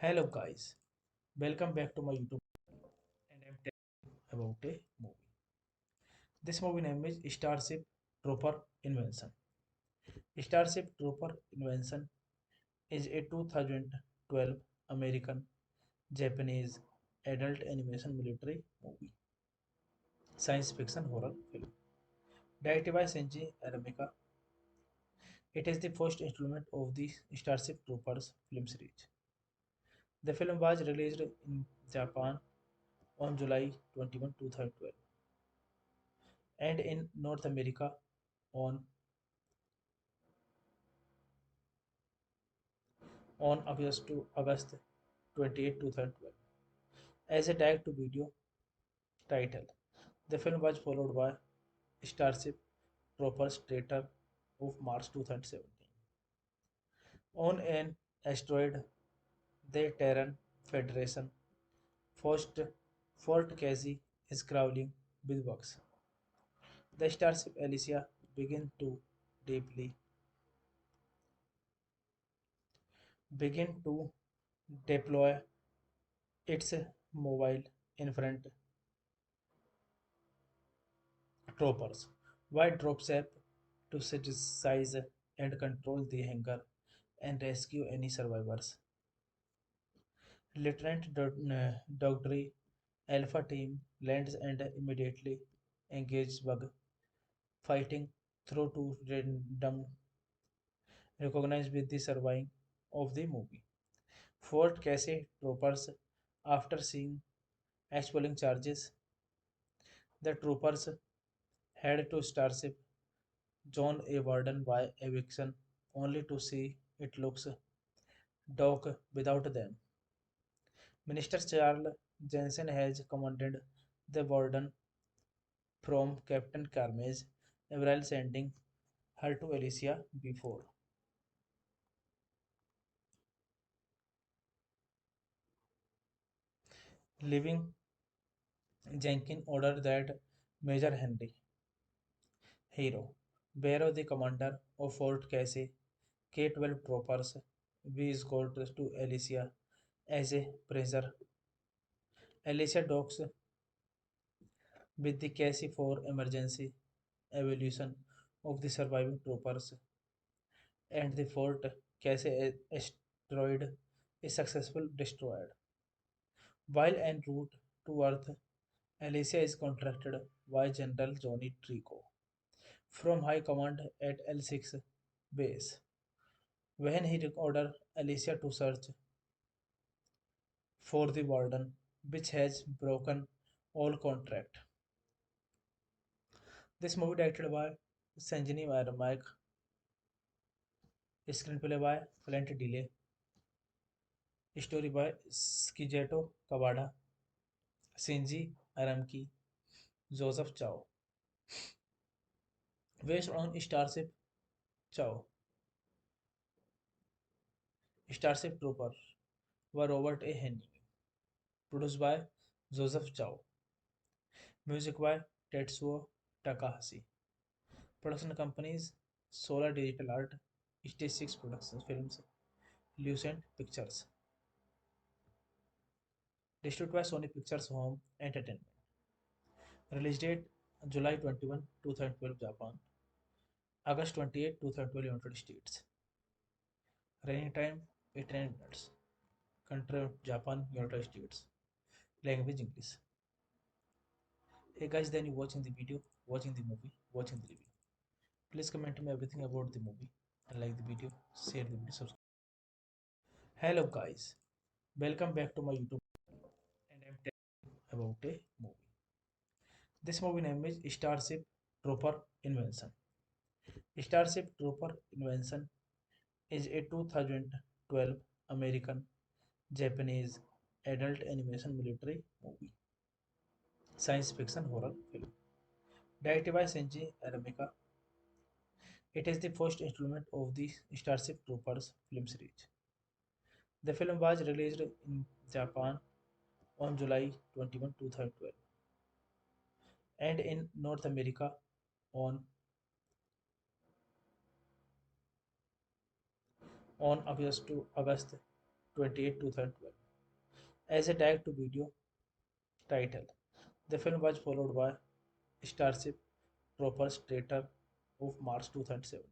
Hello guys, welcome back to my YouTube and I'm telling you about a movie. This movie name is Starship Trooper Invention. Starship Trooper Invention is a 2012 American Japanese adult animation military movie, science fiction horror film. Directed by Shinji Aramika, it is the first installment of the Starship Troopers film series. The film was released in Japan on July 21, 2012 and in North America on August 28, 2012. as a tag to video title. The film was followed by Starship Troopers Traitor of March 2017. On an asteroid, the Terran Federation forced Fort Casey is crawling with bugs. The starship Alicia begin to deeply begin to deploy its mobile infrared troopers. White drops up to synthesize and control the hangar and rescue any survivors. Lieutenant Dogdry Alpha Team lands and immediately engages bug fighting through to random recognized with the surviving of the movie. Fort Casey troopers, after seeing expelling charges, the troopers head to Starship John A. Warden by eviction, only to see it looks dark without them. Minister Charles Jensen has commanded the Warden from Captain Carmage, Avril sending her to Alicia before. Leaving Jenkins ordered that Major Henry Hero, Barrow, the commander of Fort Casey, K-12 troopers, be escorted to Alicia as a prisoner. Alicia docks with the Casey for emergency evaluation of the surviving troopers, and the Fort Casey asteroid is successfully destroyed. While en route to Earth, Alicia is contracted by General Johnny Trico from High Command at L6 base. When he ordered Alicia to search for the warden, which has broken all contract. This movie directed by Sanjini Mike, screenplay by Flint Delay, story by Skijeto Kawada, Shinji Aramki, Joseph Chow, based on Chow, Starship Trooper by Robert A. Henry, produced by Joseph Chow, music by Tetsuo Takahashi, production companies Solar Digital Art, Stage 6 Productions Films, Lucent Pictures, distributed by Sony Pictures Home Entertainment. Release date July 21, 2012 Japan, August 28, 2012 United States. Running time 89 minutes. Country Japan, United States. Language English. Hey guys, then you watching the video, watching the movie, watching the review. Please comment me everything about the movie and like the video, share the video, subscribe. Hello guys, welcome back to my YouTube and I'm telling you about a movie. This movie name is Starship Trooper Invention. Starship Trooper Invention is a 2012 American Japanese adult animation military movie, science fiction horror film. Directed by Shinji Aramika, it is the first installment of the Starship Troopers film series. The film was released in Japan on July 21, 2012, and in North America on August 28, 2012 as a tag to video title. The film was followed by Starship Troopers Traitor of March 2017.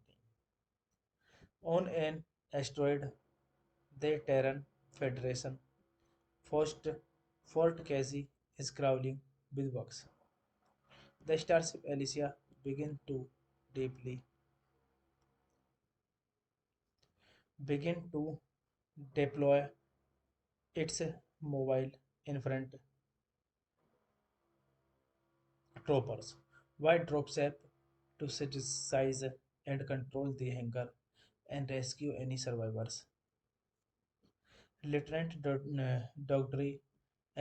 On an asteroid, the Terran Federation forced Fort Casey is crawling with bugs. The starship Alicia begin to deeply begin to deploy its mobile infrared troopers. White drops up to synthesize and control the hangar and rescue any survivors. Lieutenant Dogdry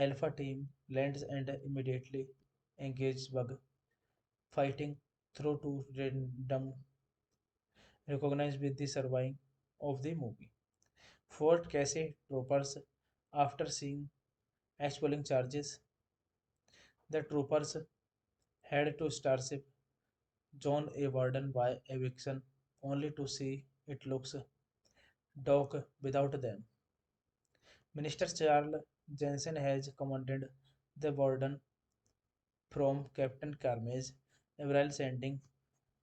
Alpha team lands and immediately engages Bug, fighting through to random recognized with the surviving of the movie. Fort Casey troopers, after seeing expelling charges, the troopers head to Starship John A. Warden by eviction, only to see it looks dark without them. Minister Charles Jensen has commanded the warden from Captain Carmage, Avril sending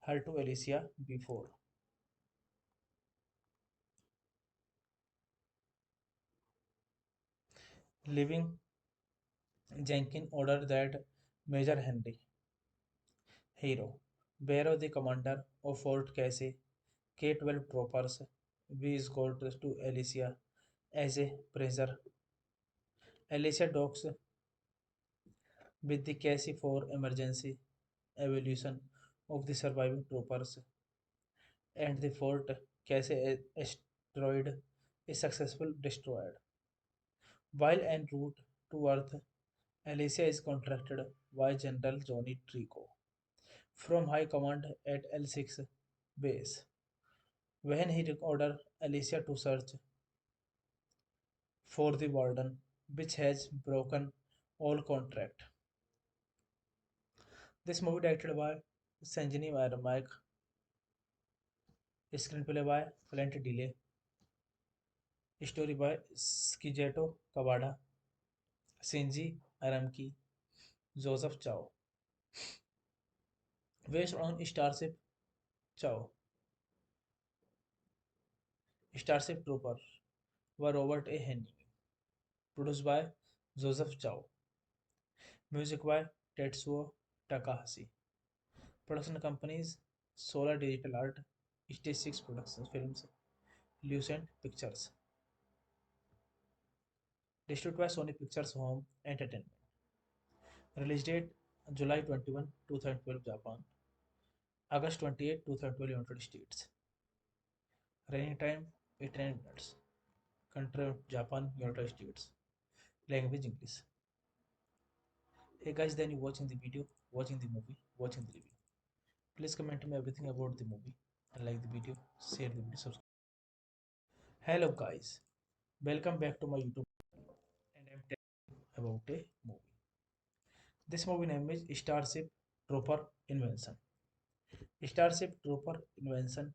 her to Alicia before. Leaving Jenkins ordered that Major Henry, Hero, Barrow, the commander of Fort Casey, K-12 troopers, be escorted to Alicia as a prisoner. Alicia docks with the Casey for emergency evaluation of the surviving troopers, and the Fort Casey asteroid is successfully destroyed. While en route to Earth, Alicia is contacted by General Johnny Trico from High Command at L6 base. When he orders Alicia to search for the warden, which has broken all contract. This movie directed by Sanjini Mike, screenplay by Flint Delay, story by Skijeto Kawada, Shinji Aramki, Joseph Chow. Based on Chow, Starship Trooper by Robert A. Henry. Produced by Joseph Chow. Music by Tetsuo Takahashi. Production companies Solar Digital Art, Stage 6 Productions Films, Lucent Pictures. Distributed by Sony Pictures Home Entertainment. Release date July 21, 2012 Japan. August 28, 2012 United States. Running time 89 minutes. Country Japan, United States. Language English. Hey guys, then you watching the video, watching the movie, watching the review. Please comment me everything about the movie and like the video, share the video, subscribe. Hello guys, welcome back to my YouTube and I'm telling you about a movie. This movie name is Starship Trooper Invention. Starship Trooper Invention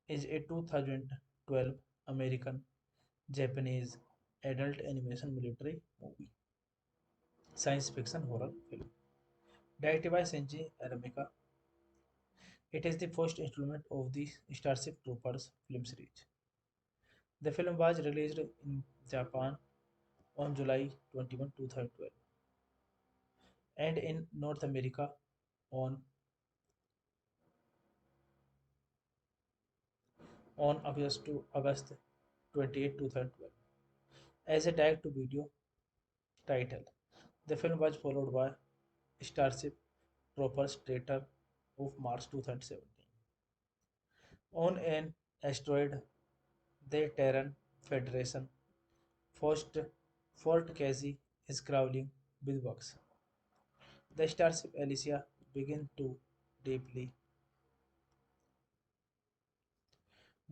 is a 2012 American Japanese adult animation military movie, science fiction horror film. Directed by Shinji Aramika, it is the first installment of the Starship Troopers film series. The film was released in Japan on July 21, 2012 and in North America on August 28, 2012 as a direct to video title. The film was followed by Starship Troopers trailer of March 2017. On an asteroid, the Terran Federation forced Fort Casey is crawling with bugs. The starship Alicia begin to deeply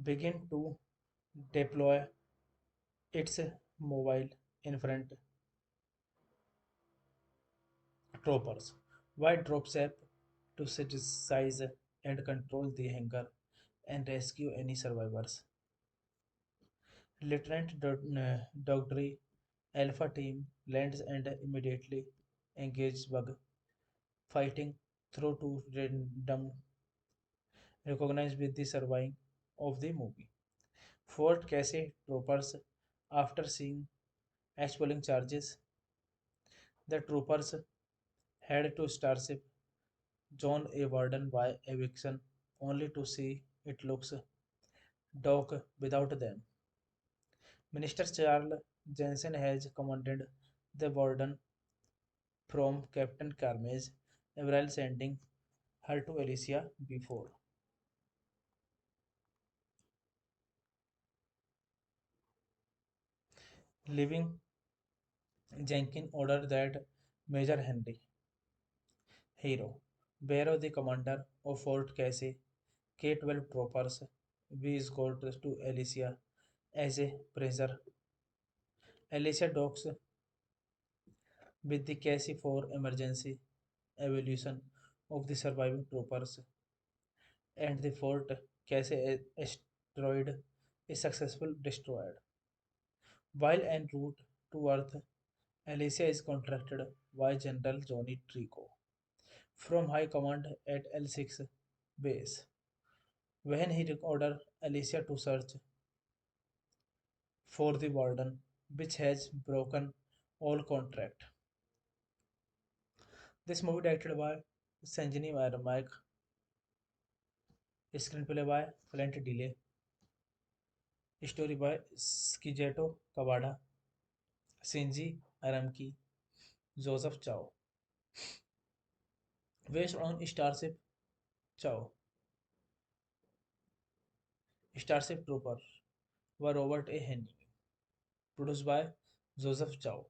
begin to deploy its mobile infrared troopers. White drops up to synthesize and control the hangar and rescue any survivors. Lieutenant Dogdry Alpha team lands and immediately engages Bug, fighting through to random recognized with the surviving of the movie. Fort Casey troopers, after seeing expelling charges, the troopers head to Starship John A. Warden by eviction, only to see it looks dark without them. Minister Charles Jensen has commanded the warden from Captain Carmage, Avril sending her to Alicia before. Leaving Jenkins ordered that Major Henry Hero, Barrow, the commander of Fort Casey, K-12 troopers, be escorted to Alicia as a prisoner. Alicia docks with the Casey for emergency evaluation of the surviving troopers, and the Fort Casey asteroid is successfully destroyed. While en route to Earth, Alicia is contacted by General Johnny Trico from High Command at L6 base. When he orders Alicia to search for the warden, which has broken all contract. This movie directed by Sanjini Mike, screenplay by Flint Delay, story by Skijeto Kawada, Shinji Aramki, Joseph Chow. Based on Chow, Starship Trooper by Robert A. Henry. Produced by Joseph Chow.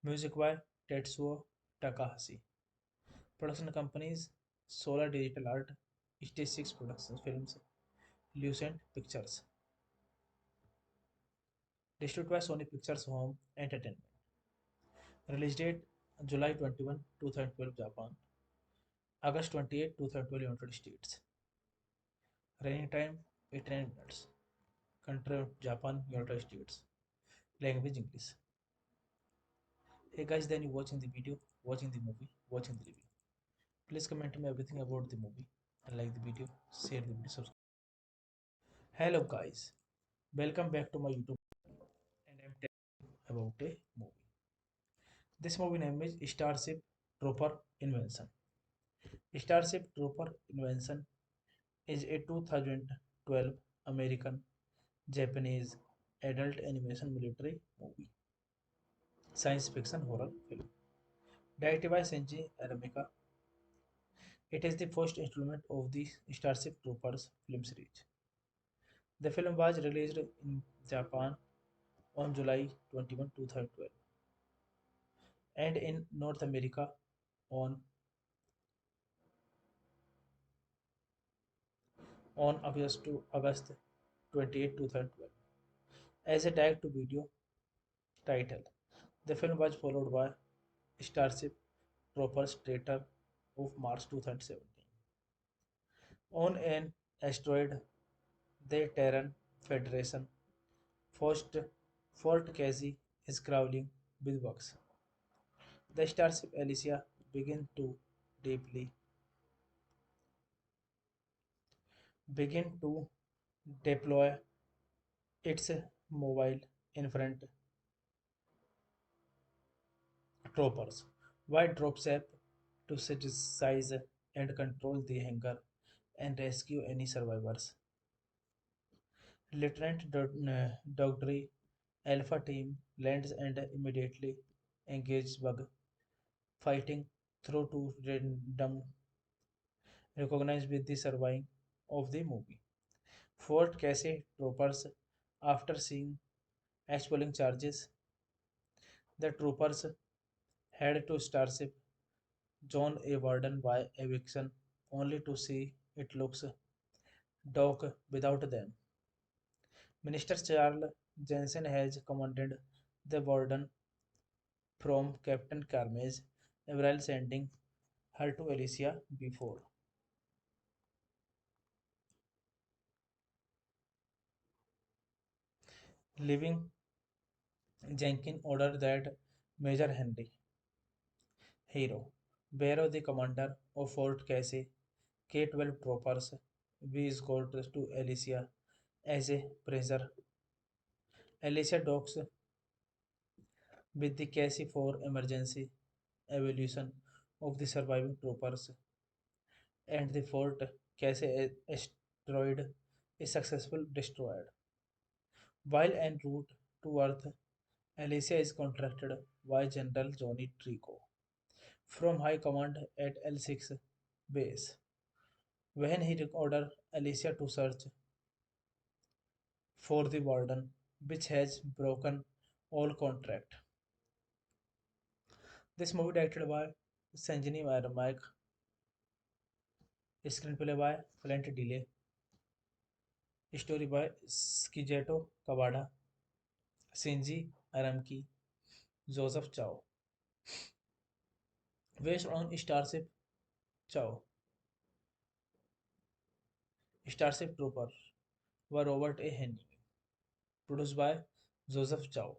Music by Tetsuo Takahashi. Production companies Solar Digital Art, Stage 6 Productions Films, Lucent Pictures. Distributed by Sony Pictures Home Entertainment. Release date July 21, 2012 Japan. August 28, 2012 United States. Running time 89 minutes. Country Japan, United States. Language English. Hey guys, then you watching the video, watching the movie, watching the review. Please comment me everything about the movie and like the video, share the video, subscribe. Hello guys, welcome back to my YouTube and I'm telling you about a movie. This movie name is Starship Trooper Invention. Starship Trooper Invention is a 2012 American Japanese adult animation military movie, science fiction horror film. Directed by Senji Aramika, it is the first installment of the Starship Troopers film series. The film was released in Japan on July 21, 2012 and in North America on August 28, 2012 as a direct to video title. The film was followed by Starship Troopers trailer of March 2017. On an asteroid, the Terran Federation first Fort Casey is crawling with bugs. The starship Alicia begin to deeply begin to deploy its mobile infrared troopers. White drops up to synthesize and control the hangar and rescue any survivors. Lieutenant Dogdry Alpha Team lands and immediately engages bug fighting through to random recognized with the surviving of the movie. Fort Casey troopers, after seeing expelling charges, the troopers head to Starship John A. Warden by eviction, only to see it looks dark without them. Minister Charles Jensen has commanded the Warden from Captain Carmage, Avril sending her to Alicia before. Leaving Jenkins ordered that Major Henry Hero, Barrow, the commander of Fort Casey, K-12 troopers, be escorted to Alicia as a prisoner. Alicia docks with the Casey for emergency evaluation of the surviving troopers, and the Fort Casey asteroid is successfully destroyed. While en route to Earth, Alicia is contacted by General Johnny Trico from High Command at L6 base. When he orders Alicia to search for the warden, which has broken all contract. This movie directed by Sanjini Mike, screenplay by Flint Delay, story by Skijeto Kawada, Shinji Aramki, Joseph Chow, based on Chow, Starship Trooper by Robert A. Henry, produced by Joseph Chow,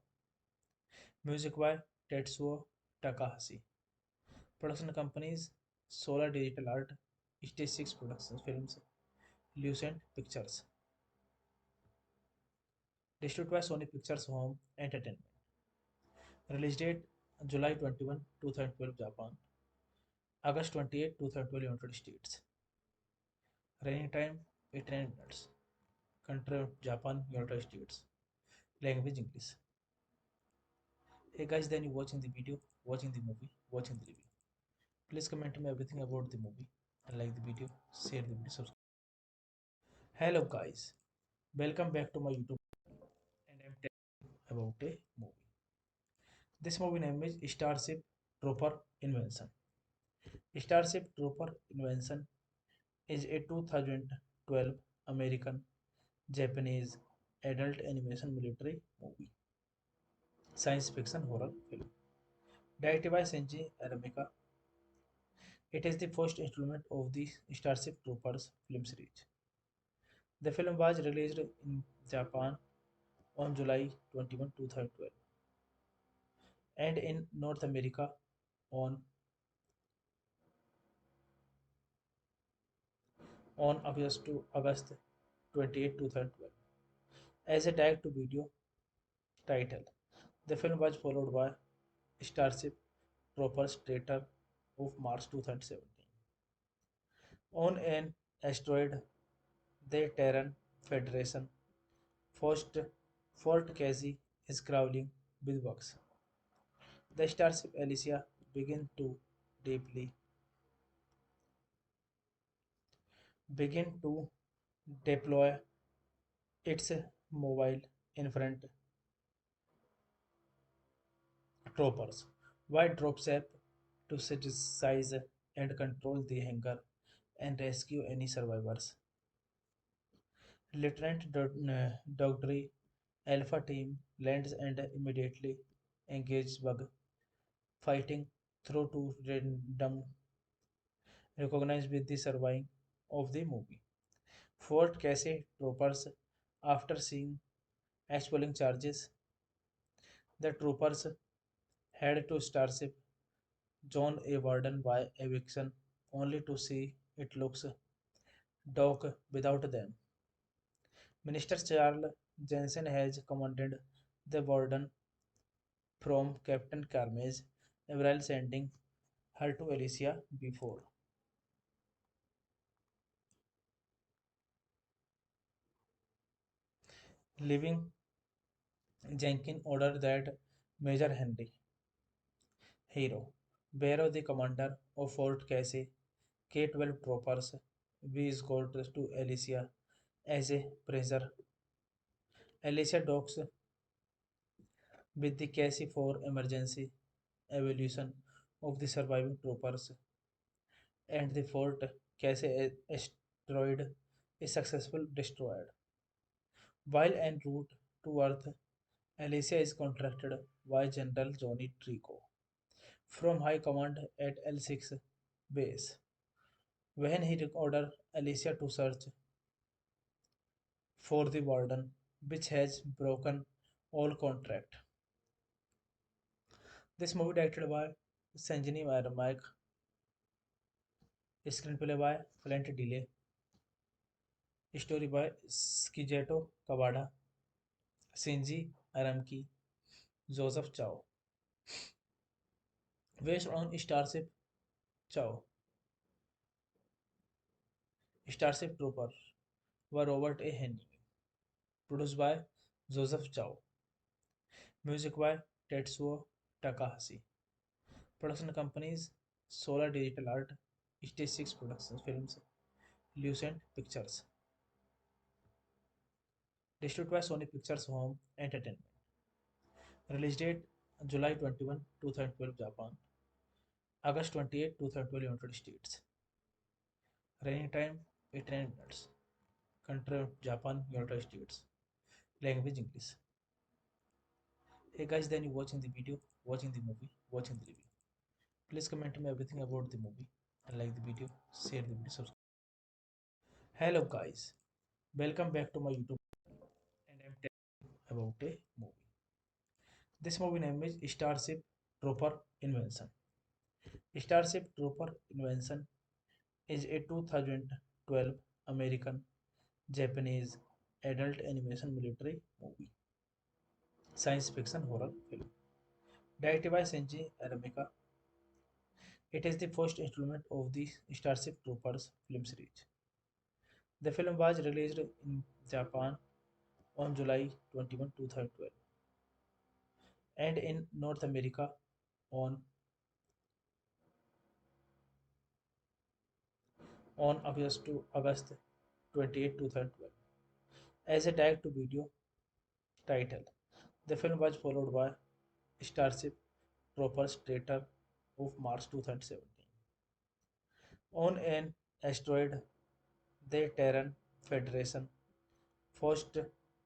music by Tetsuo Takahashi, production companies Solar Digital Art, Stage 6 Productions Films, Lucent Pictures, distributed by Sony Pictures Home Entertainment. Release date July 21, 2012 Japan, August 28, 2012 United States. Running time 89 minutes. Country Japan, United States. Language English. Hey guys, then you watching the video, watching the movie, watching the review. Please comment me everything about the movie and like the video, share the video, subscribe. Hello guys, welcome back to my YouTube and I'm telling you about a movie. This movie name is Starship Trooper Invention. Starship Trooper Invention is a 2012 American Japanese adult animation military movie, science fiction horror film. Directed by Shinji Aramika, it is the first installment of the Starship Troopers film series. The film was released in Japan on July 21, 2012, and in North America on August 28, 2012 as a direct to video title. The film was followed by Starship Troopers trailer of March 2017. On an asteroid, the Terran Federation First, Fort Casey is crawling with bugs. The starship Alicia deeply begin to deploy its mobile infrared troopers. White drops up to synthesize and control the hangar and rescue any survivors. Lieutenant Dogdry Alpha Team lands and immediately engages bug fighting through to random recognized with the surviving of the movie. Fort Casey troopers, after seeing expelling charges, the troopers head to Starship John A. Warden by eviction, only to see it looks dark without them. Minister Charles Jensen has commanded the Warden from Captain Carmage, Avril sending her to Alicia before. Leaving Jenkins ordered that Major Henry Hero, Barrow, the commander of Fort Casey, K-12 troopers, be escorted to Alicia as a prisoner. Alicia docks with the Casey for emergency evaluation of the surviving troopers, and the Fort Casey asteroid is successfully destroyed. While en route to Earth, Alicia is contracted by General Johnny Trico from High Command at L6 base. When he ordered Alicia to search for the warden, which has broken all contract. This movie directed by Sanjini Mike, screenplay by Flint Delay, story by Skijeto Kawada, Shinji Aramki, Joseph Chow, based on Chow, Starship Trooper by Robert A. Henry, produced by Joseph Chow, music by Tetsuo Takahashi, production companies Solar Digital Art, Stage 6 Productions Films, Lucent Pictures, distributed by Sony Pictures Home Entertainment. Release date July 21, 2012 Japan, August 28, 2012, United States. Running time 89 minutes. Country Japan, United States. Language English. Hey guys, then you watching the video, watching the movie, watching the review. Please comment me everything about the movie and like the video, share the video, subscribe. Hello guys, welcome back to my YouTube and I'm telling you about a movie. This movie name is Starship Trooper Invention. Starship Trooper Invention is a 2012 American Japanese adult animation military movie, science fiction horror film. Directed by Senji Aramika, it is the first installment of the Starship Troopers film series. The film was released in Japan on July 21, 2012 and in North America on August 28, 2012 as a direct to video title. The film was followed by Starship Troopers trailer of March 2017. On an asteroid, the Terran Federation first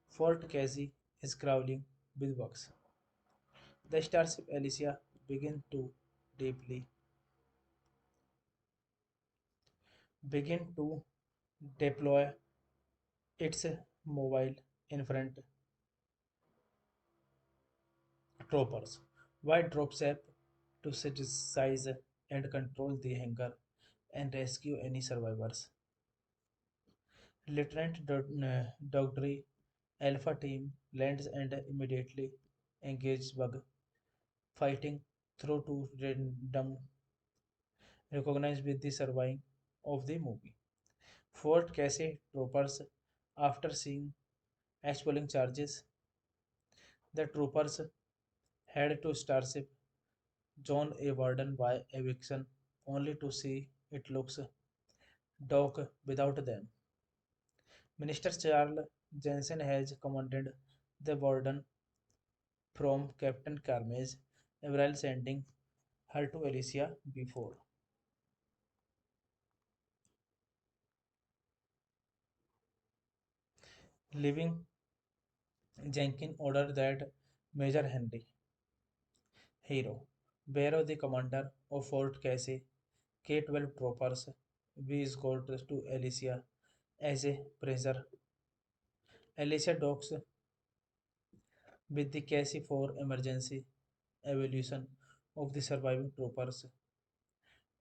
Fort Casey is crawling with bugs. The starship Alicia begin to deeply begin to deploy its mobile infrared troopers. White drops up to synthesize and control the hangar and rescue any survivors. Lieutenant Dogdry Alpha Team lands and immediately engages bug fighting through to random recognized with the surviving of the movie. Fort Casey troopers, after seeing expelling charges, the troopers head to Starship John A. Warden by eviction, only to see it looks dark without them. Minister Charles Jensen has commanded the Warden from Captain Carmage, Avril sending her to Alicia before. Leaving Jenkins ordered that Major Henry Hero, Barrow, the commander of Fort Casey, K-12 troopers, be escorted to Alicia as a prisoner. Alicia docks with the Casey for emergency evaluation of the surviving troopers,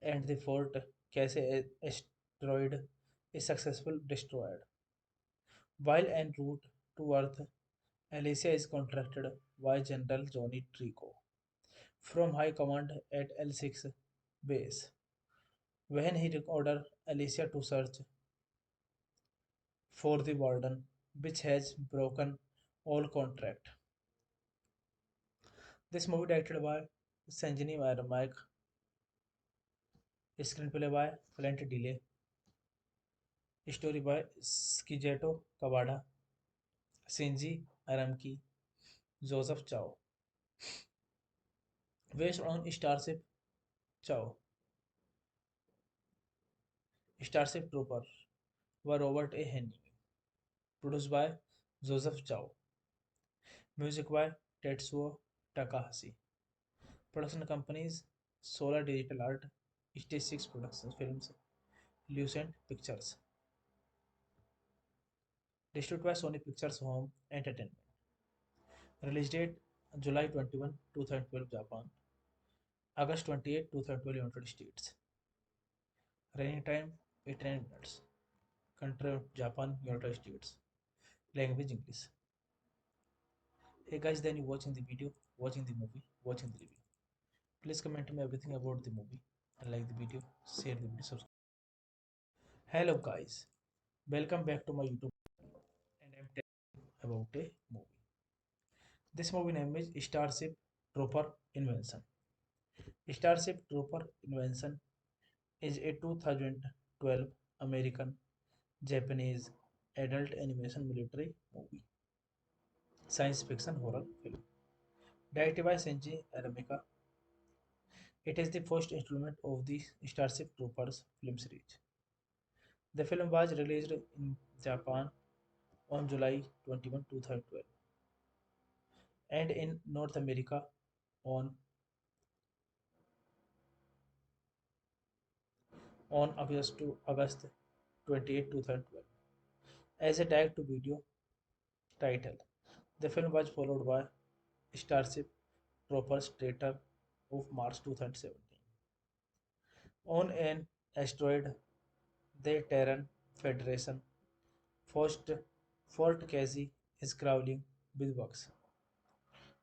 and the Fort Casey asteroid is successfully destroyed. While en route to Earth, Alicia is contracted by General Johnny Trico from High Command at L6 base. When he ordered Alicia to search for the warden, which has broken all contract. This movie directed by Sanjini Mike, screenplay by Flint Delay, story by Skijeto Kawada, Shinji Aramki, Joseph Chow. Based on Starship Trooper by Robert A. Henry. Produced by Joseph Chow. Music by Tetsuo Takahashi. Production companies Solar Digital Art, Stage 6 Productions Films, Lucent Pictures. Distributed by Sony Pictures Home Entertainment. Release date July 21, 2012 Japan. August 28, 2012 United States. Running time 89 minutes. Country Japan, United States. Language English. Hey guys, then you watching the video, watching the movie, watching the review. Please comment me everything about the movie and like the video, share the video, subscribe. Hello guys, welcome back to my YouTube and I'm telling you about a movie. This movie name is Starship Trooper Invention. Starship Trooper Invention is a 2012 American Japanese adult animation military movie, science fiction horror film. Directed by Senji Aramika, It is the first installment of the Starship Troopers film series. The film was released in Japan on July 21, 2012, and in North America on August 28, 2012 as a direct-to-video title. The film was followed by Starship Troopers trailer of March 2017. On an asteroid, the Terran Federation First, Fort Casey is crawling with bugs.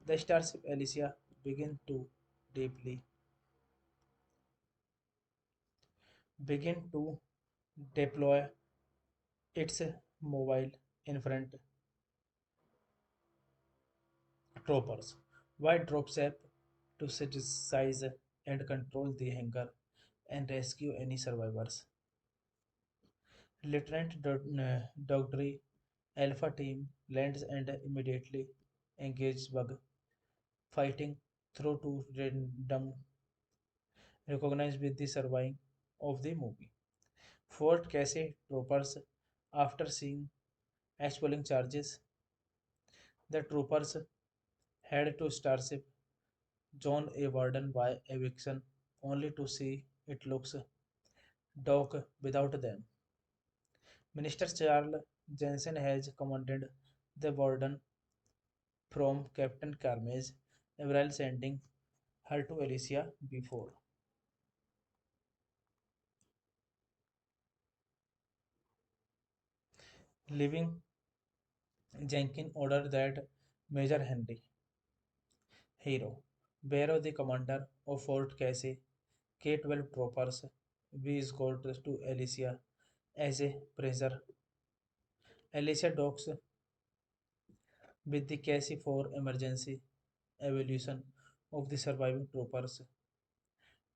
The starship Alicia deeply begin to deploy its mobile infrared troopers. White drops up to synthesize and control the hangar and rescue any survivors. Lieutenant Dogdry Alpha Team lands and immediately engages bug fighting through to random recognized with the surviving of the movie. Fort Casey troopers, after seeing expelling charges, the troopers head to Starship John A. Warden by eviction, only to see it looks dark without them. Minister Charles Jensen has commanded the Warden from Captain Carmage, Avril sending her to Alicia before. Leaving Jenkins ordered that Major Henry Hero, Barrow, the commander of Fort Casey, K-12 troopers, be escorted to Alicia as a prisoner. Alicia docks with the Casey for emergency evaluation of the surviving troopers,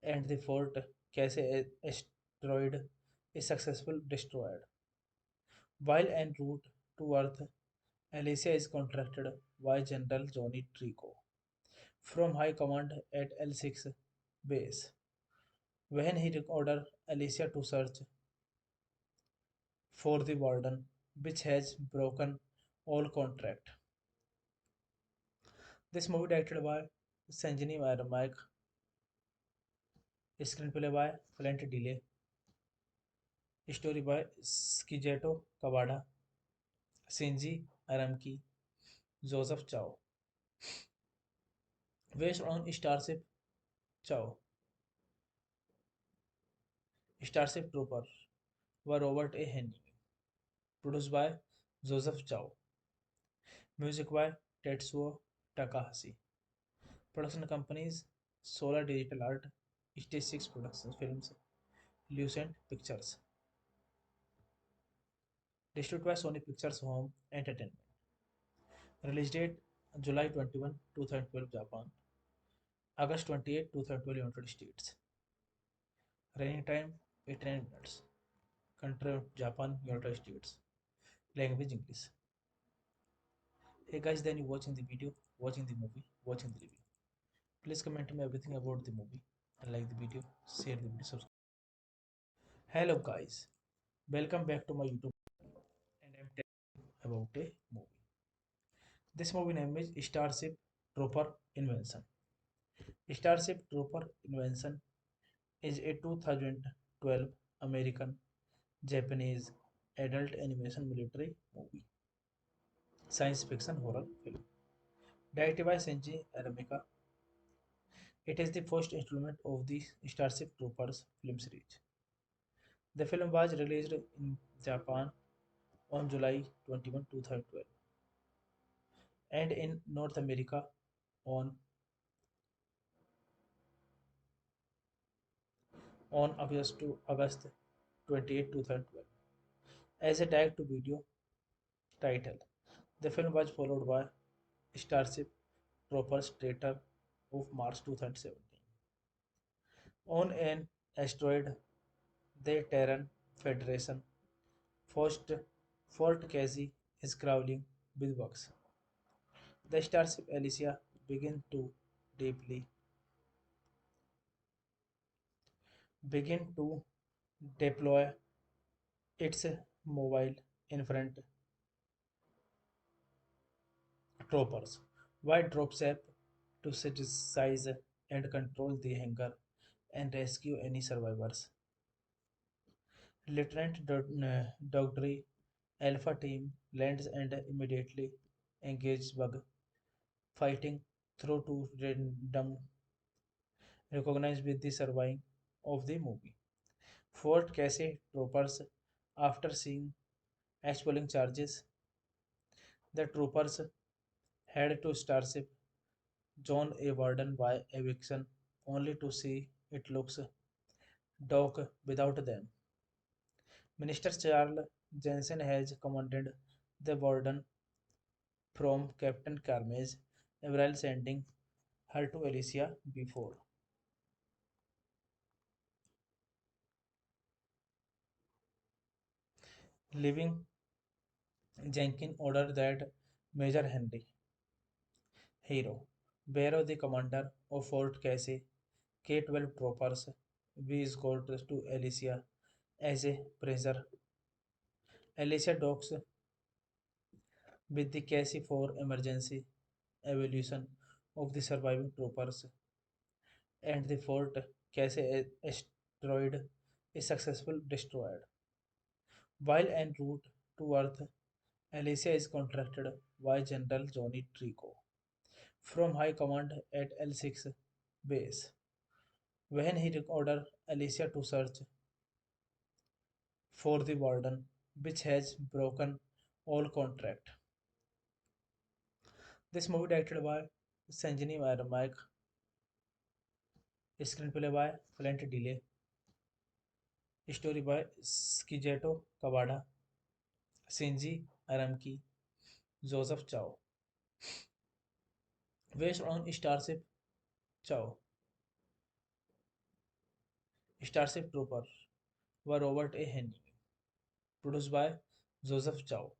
and the Fort Casey asteroid is successfully destroyed. While en route to Earth, Alicia is contracted by General Johnny Trico from High Command at L6 base. When he ordered Alicia to search for the warden, which has broken all contract. This movie directed by Sanjini Mike, screenplay by Flint Delay, story by Skijeto Kawada, Shinji Aramki, Joseph Chow, based on Chow, Starship Trooper by Robert A. Henry, produced by Joseph Chow, music by Tetsuo Takahashi, production companies Solar Digital Art, Stage 6 Productions Films, Lucent Pictures, distributed by Sony Pictures Home Entertainment. Release date July 21, 2012 Japan, August 28, 2012 United States. Running time 89 minutes. Country Japan, United States. Language English. Hey guys, then you watching the video, watching the movie, watching the review. Please comment me everything about the movie and like the video, share the video, subscribe. Hello guys, welcome back to my YouTube and I'm telling you about a movie. This movie name is Starship Trooper Invention. Starship Trooper Invention is a 2012 American Japanese adult animation military movie, science fiction horror film. Directed by Shinji Aramika, it is the first installment of the Starship Troopers film series. The film was released in Japan on July 21, 2012, and in North America on August 28, 2012 as a direct-to-video title. The film was followed by Starship Troopers trailer of March 2017. On an asteroid, the Terran Federation First, Fort Casey is crawling with bugs. The starship Alicia begins to deeply begin to deploy its mobile infantry troopers. White drops up to synthesize and control the hangar and rescue any survivors. Lieutenant Dogdry Alpha Team lands and immediately engages Bug, fighting through to random recognized with the surviving of the movie. Fort Casey troopers, after seeing expelling charges, the troopers head to Starship John A. Warden by eviction, only to see it looks dark without them. Minister Charles Jensen has commanded the Warden from Captain Carmage, Avril sending her to Alicia before. Leaving Jenkins ordered that Major Henry Hero, Barrow, the commander of Fort Casey, K-12 troopers, be escorted to Alicia as a prisoner. Alicia docks with the Casey for emergency evaluation of the surviving troopers, and the Fort Casey asteroid is successfully destroyed. While en route to Earth, Alicia is contracted by General Johnny Trico from High Command at L6 base. When he ordered Alicia to search for the warden, which has broken all contract. This movie directed by Sanjini Mike, screenplay by Flint Delay, story by Skijeto Kawada, Shinji Aramki, Joseph Chow, based on Chow, Starship Trooper by Robert A. Henry, produced by Joseph Chow,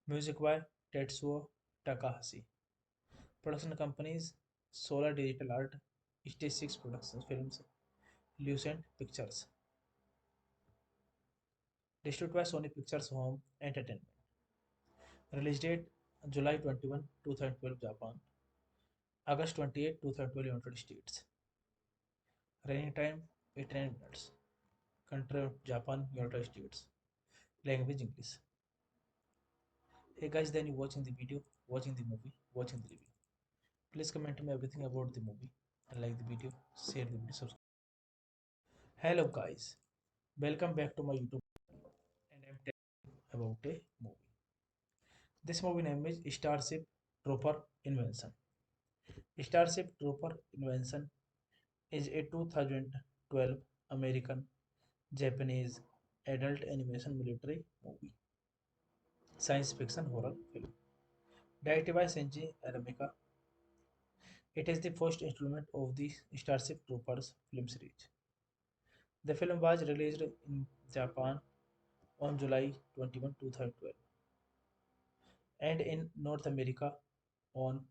music by Tetsuo Takahashi, production companies Solar Digital Art, Stage 6 Productions Films, Lucent Pictures, distributed by Sony Pictures Home Entertainment. Release date July 21, 2012 Japan, August 28, 2012 United States. Running time 89 minutes. Country Japan, United States. Language English. Hey guys, then you watching the video, watching the movie, watching the review. Please comment me everything about the movie and like the video, share the video, subscribe. Hello guys, welcome back to my YouTube and I'm telling you about a movie. This movie name is Starship Trooper Invention. Starship Trooper Invention is a 2012 American Japanese adult animation military movie, science fiction horror film. Directed by Shinji Aramika, it is the first installment of the Starship Troopers film series. The film was released in Japan on July 21, 2012, and in North America on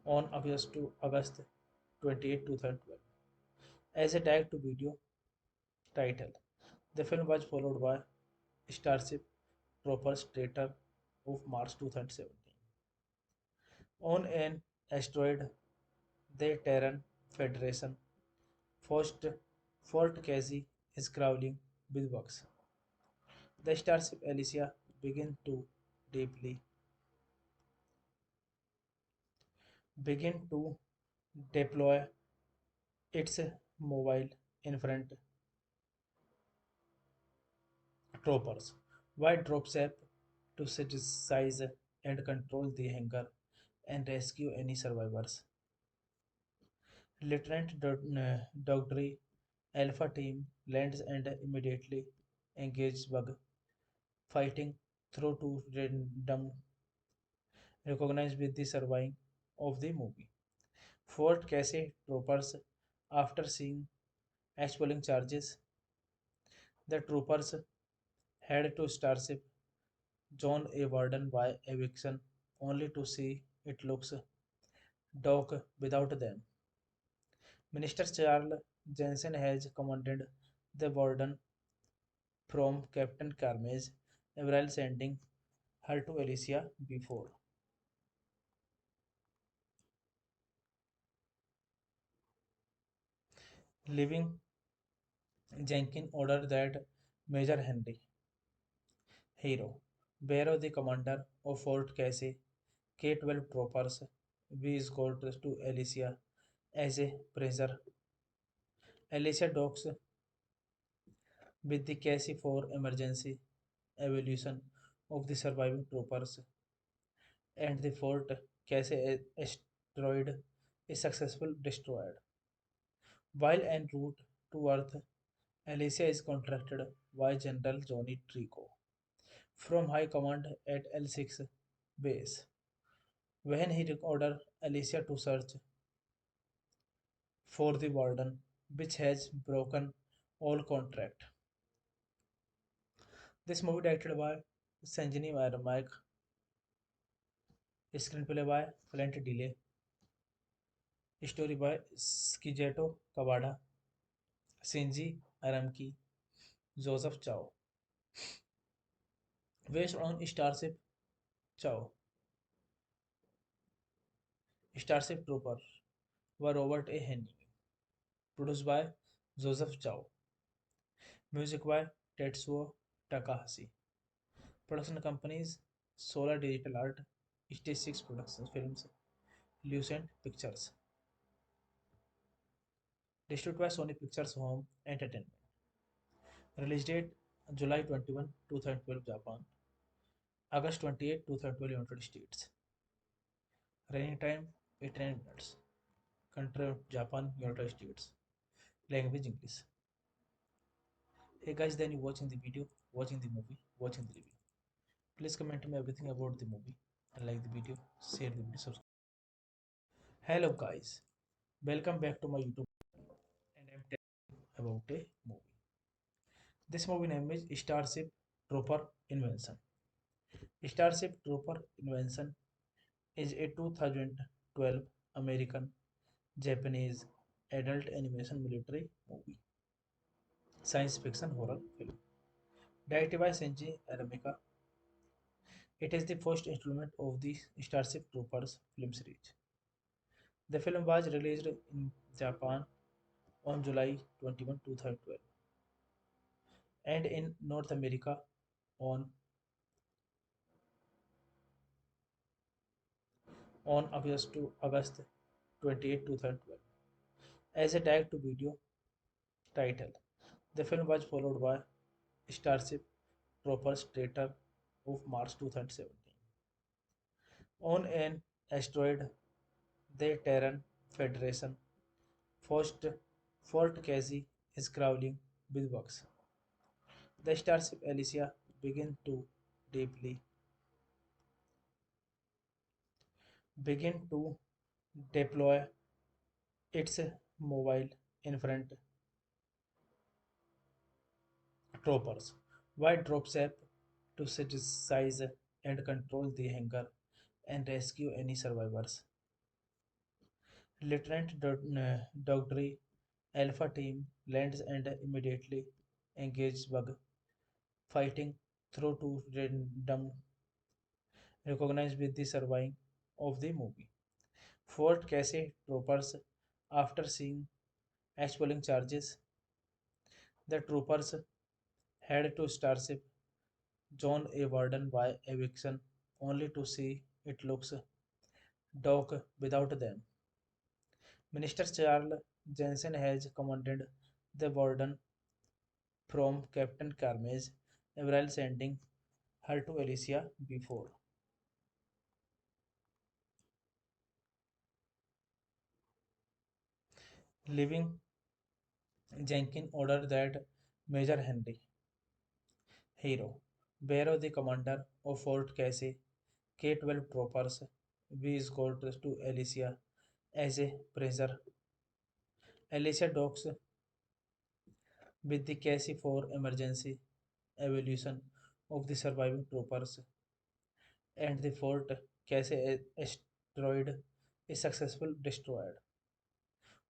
August 28, 2012 as a direct to video title. The film was followed by Starship Troopers trailer of March 2017. On an asteroid, the Terran Federation forced Fort Casey is crawling with bugs. The starship Alicia begin to deeply begin to deploy its mobile infantry troopers. White drops up to synthesize and control the hangar and rescue any survivors. Lieutenant Dogdry Alpha Team lands and immediately engages Bug, fighting through to random recognized with the surviving of the movie. Fort Casey troopers, after seeing expelling charges, the troopers head to Starship John A. Warden by eviction, only to see it looks dock without them. Minister Charles Jensen has commanded the warden from Captain Carmage, Avril sending her to Alicia before. Leaving Jenkins ordered that Major Henry, Hero, Barrow, the commander of Fort Casey, K-12 troopers, be escorted to Alicia as a prisoner. Alicia docks with the Casey for emergency evaluation of the surviving troopers, and the Fort Casey asteroid is successfully destroyed. While en route to Earth, Alicia is contacted by General Johnny Trico from High Command at L6 base. When he orders Alicia to search for the warden, which has broken all contract. This movie directed by Sanjini Mike, screenplay by Flint Delay, story by Skijeto Kawada, Shinji Aramki, Joseph Chow, based on Chow, Starship Trooper by Robert A. Henry, produced by Joseph Chow, music by Tetsuo Takahashi, production companies Solar Digital Art, Stage 6 Productions Films, Lucent Pictures, distributed by Sony Pictures Home Entertainment. Release date July 21, 2012 Japan, August 28, 2012 United States. Running time 89 minutes. Country Japan, United States. Language English. Hey guys, then you watching the video, watching the movie, watching the review. Please comment me everything about the movie and like the video, share the video, subscribe. Hello guys, welcome back to my YouTube and I'm telling you about a movie. This movie name is Starship Trooper Invention. Starship Trooper Invention is a 2012 American Japanese adult animation military movie, science fiction horror film. Directed by Shinji Aramika, it is the first installment of the Starship Troopers film series. The film was released in Japan on July 21, 2012, and in North America on August 28, 2012 as a direct to video title. The film was followed by Starship Troopers trailer of March 2017. On an asteroid, the Terran Federation forced Fort Casey is crawling with bugs. The starship Alicia begin to deeply begin to deploy its mobile infrared troopers. White drops up to synthesize and control the hangar and rescue any survivors. Lieutenant Dogdry Alpha Team lands and immediately engages bug fighting through to random recognized with the surviving of the movie. Fort Casey troopers, after seeing expelling charges, the troopers head to Starship John A. Warden by eviction, only to see it looks dark without them. Minister Charles Jensen has commanded the warden from Captain Carmage, Avril sending her to Alicia before. Leaving Jenkins ordered that Major Henry, Hero, Barrow, the commander of Fort Casey, K-12 troopers, be escorted to Alicia as a prisoner. Alicia docks with the Casey for emergency evaluation of the surviving troopers, and the Fort Casey asteroid is successfully destroyed.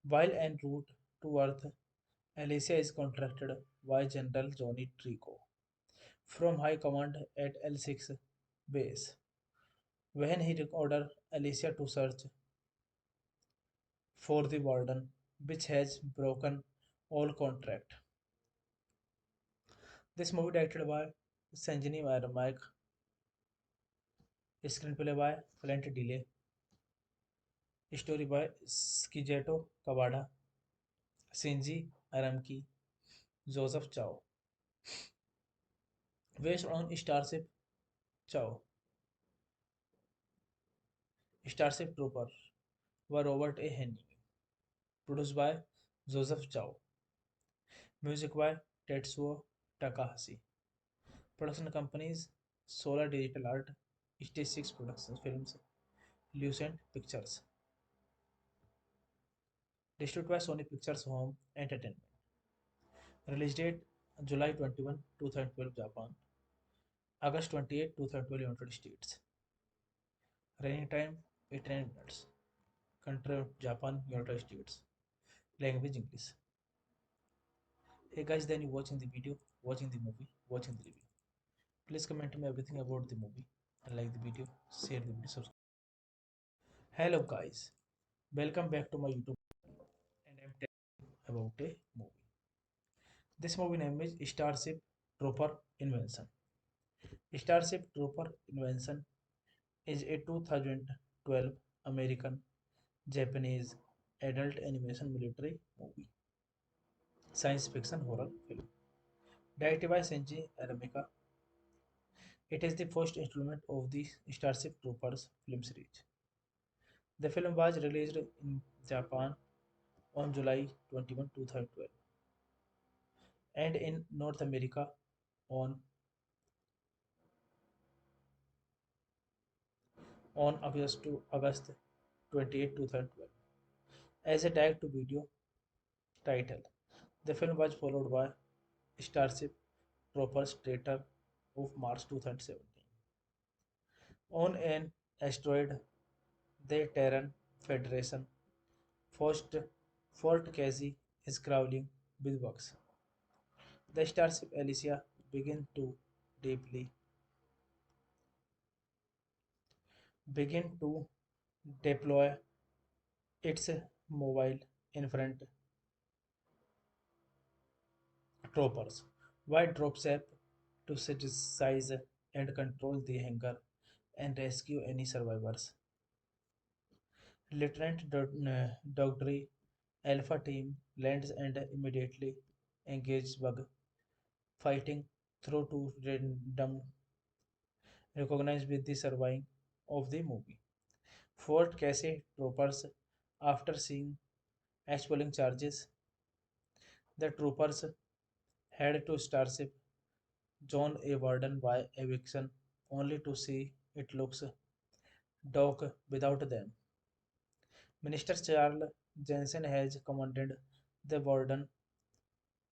While en route to Earth, Alicia is contacted by General Johnny Trico from High Command at L6 base. When he orders Alicia to search for the warden, which has broken all contract. This movie directed by Sanjini Mike, screenplay by Flint Delay, story by Skijeto Kawada, Shinji Aramki, Joseph Chow, based on Chow, Starship Trooper by Robert A. Henry, produced by Joseph Chow, music by Tetsuo Takahashi, production companies Solar Digital Art, Stage 6 Productions Films, Lucent Pictures, distributed by Sony Pictures Home Entertainment. Release date July 21, 2012 Japan, August 28, 2012 United States. Running time 89 minutes. Country Japan, United States. Language English. Hey guys, then you watching the video, watching the movie, watching the review. Please comment me everything about the movie and like the video, share the video, subscribe. Hello guys, welcome back to my YouTube and I'm telling you about a movie. This movie name is Starship Trooper Invention. Starship Trooper Invention is a 2012 American Japanese adult animation military movie, science fiction horror film. Directed by Shinji Aramika, it is the first installment of the Starship Troopers film series. The film was released in Japan on July 21, 2012 and in North America on, on August 28, 2012 as a direct to video title. The film was followed by Starship Troopers trailer of March 2017. On an asteroid, the Terran Federation First, Fort Casey is crawling with bugs. The starship Alicia deeply begin to deploy its mobile infrared troopers. White drops up to synthesize and control the hangar and rescue any survivors. Lieutenant Dogdry Alpha Team lands and immediately engages bug fighting through to random recognized with the surviving of the movie. Fort Casey troopers, after seeing expelling charges, the troopers head to Starship John A. Warden by eviction, only to see it looks dark without them. Minister Charles Jensen has commanded the Warden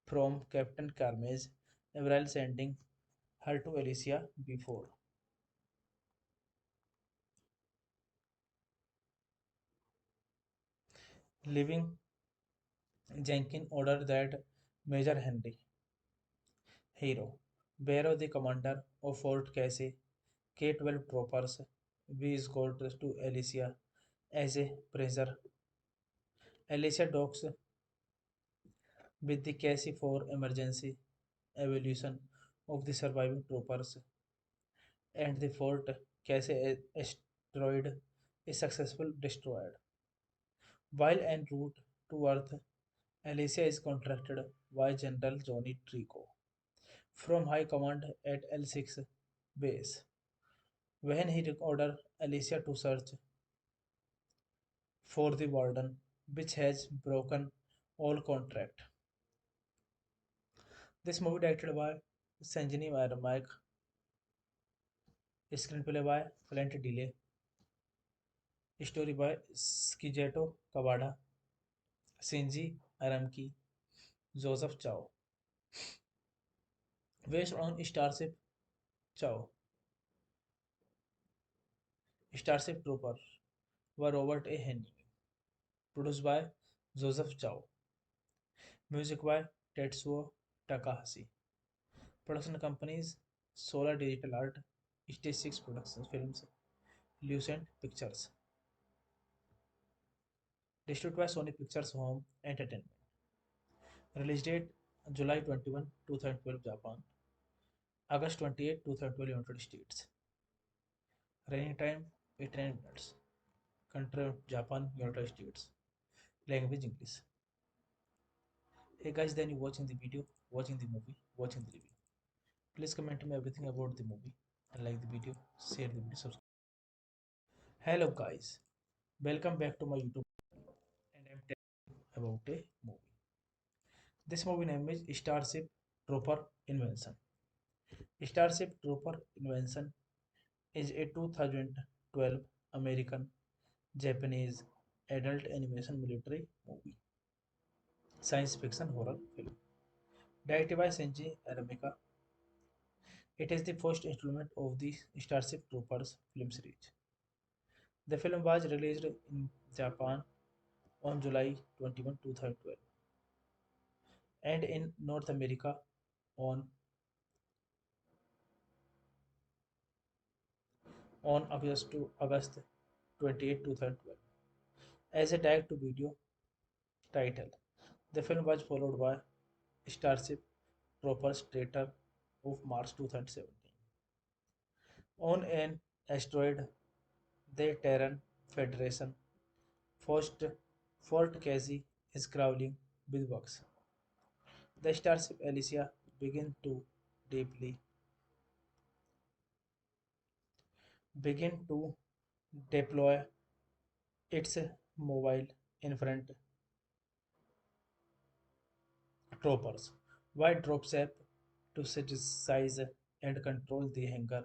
from Captain Carmage, Avril sending her to Alicia before. Leaving Jenkins ordered that Major Henry Hero, Barrow, the commander of Fort Casey, K-12 troopers, be escorted to Alicia as a prisoner. Alicia docks with the Casey for emergency evaluation of the surviving troopers, and the Fort Casey asteroid is successfully destroyed. While en route to Earth, Alicia is contacted by General Johnny Trico from High Command at L6 base. When he orders Alicia to search for the warden, which has broken all contract. This movie directed by Sanjini Mike, screenplay by Flint Delay, story by Skijeto Kawada, Shinji Aramki, Joseph Chow, based on Chow, Starship Trooper were Robert A. Henry. Produced by Joseph Chow. Music by Tetsuo Takahashi. Production companies Solar Digital Art, Stage 6 Productions Films, Lucent Pictures. Distributed by Sony Pictures Home Entertainment. Release date July 21, 2012 Japan. August 28, 2012 United States. Running time 89 minutes. Country Japan, United States. Language English. Hey guys, then you watching the video, watching the movie, watching the review. Please comment me everything about the movie and like the video, share the video, subscribe. Hello guys, welcome back to my YouTube and I'm telling you about a movie. This movie name is Starship Trooper Invention. Starship Trooper Invention is a 2012 American Japanese adult animation military movie, science fiction horror film. Directed by Senji Aramika, it is the first installment of the Starship Troopers film series. The film was released in Japan on July 21, 2012 and in North America on August 28, 2012 as a direct to video title. The film was followed by Starship Troopers trailer of March 2017. On an asteroid, the Terran Federation first Fort Casey is crawling with bugs. The starship Alicia begin to deeply begin to deploy its mobile infrared troopers. White drops up to synthesize and control the hangar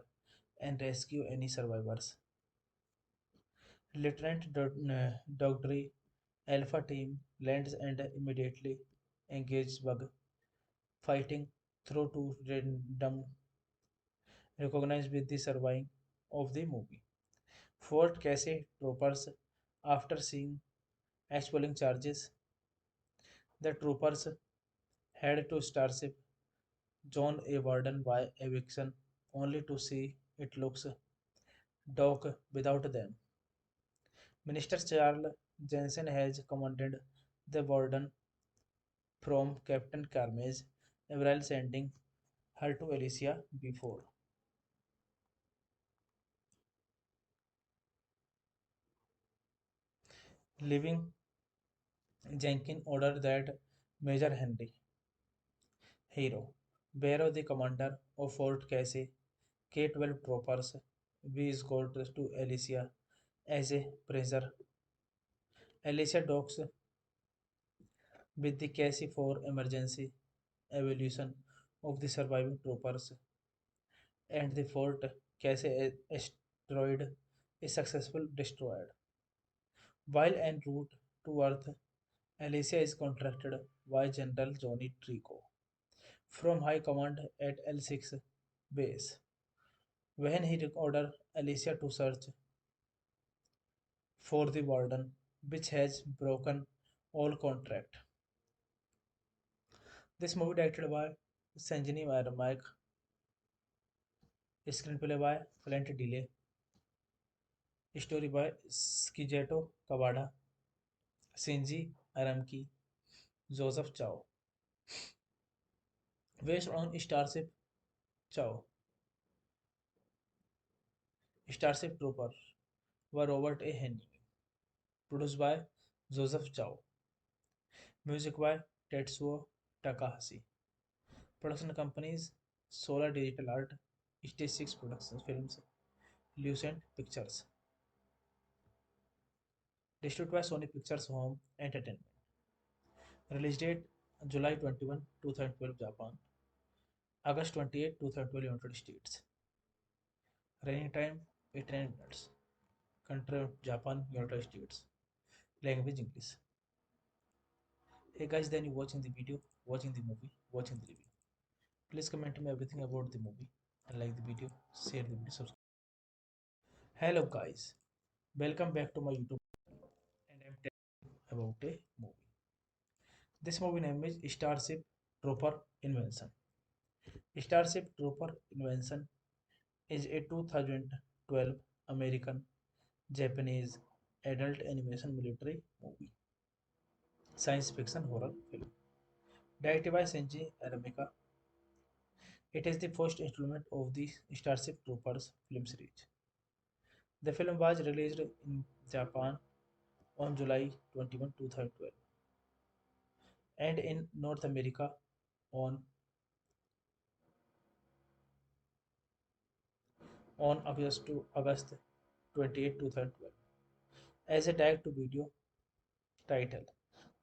and rescue any survivors. Lieutenant Dogdry Alpha Team lands and immediately engages bug fighting through to random recognized with the surviving of the movie. Fort Casey troopers, after seeing expelling charges, the troopers head to Starship John A. Warden by eviction, only to see it looks dark without them. Minister Charles Jensen has commanded the Warden from Captain Carmage, Avril sending her to Alicia before. Leaving Jenkins ordered that Major Henry Hero, Barrow, the commander of Fort Casey, K-12 troopers, be escorted to Alicia as a prisoner. Alicia docks with the Casey for emergency evaluation of the surviving troopers, and the Fort Casey asteroid is successfully destroyed. While en route to Earth, Alicia is contracted by General Johnny Trico from High Command at L6 base. When he ordered Alicia to search for the warden, which has broken all contract. This movie directed by Sanjini Mike, screenplay by Flint Delay, story by Skijeto Kawada, Shinji Aramki, Joseph Chow, based on Starship Trooper by Robert A. Henry, produced by Joseph Chow, music by Tetsuo Takahashi. Production companies Solar Digital Art, Stage 6 Productions Films, Lucent Pictures. Distributed by Sony Pictures Home Entertainment. Release date July 21, 2012 Japan. August 28, 2012 United States. Running time 89 minutes. Country Japan, United States. Language English. Hey guys, then you watching the video, watching the movie, watching the review. Please comment me everything about the movie and like the video, share the video, subscribe. Hello guys, Welcome back to my YouTube and I'm telling you about a movie. This movie name is Starship Trooper Invention. Starship Trooper Invention is a 2012 American Japanese adult animation military movie, science fiction horror film. Directed by Senji Aramika, it is the first installment of the Starship Troopers film series. The film was released in Japan on July 21, 2012 and in North America on August 28, 2012 as a direct to video title.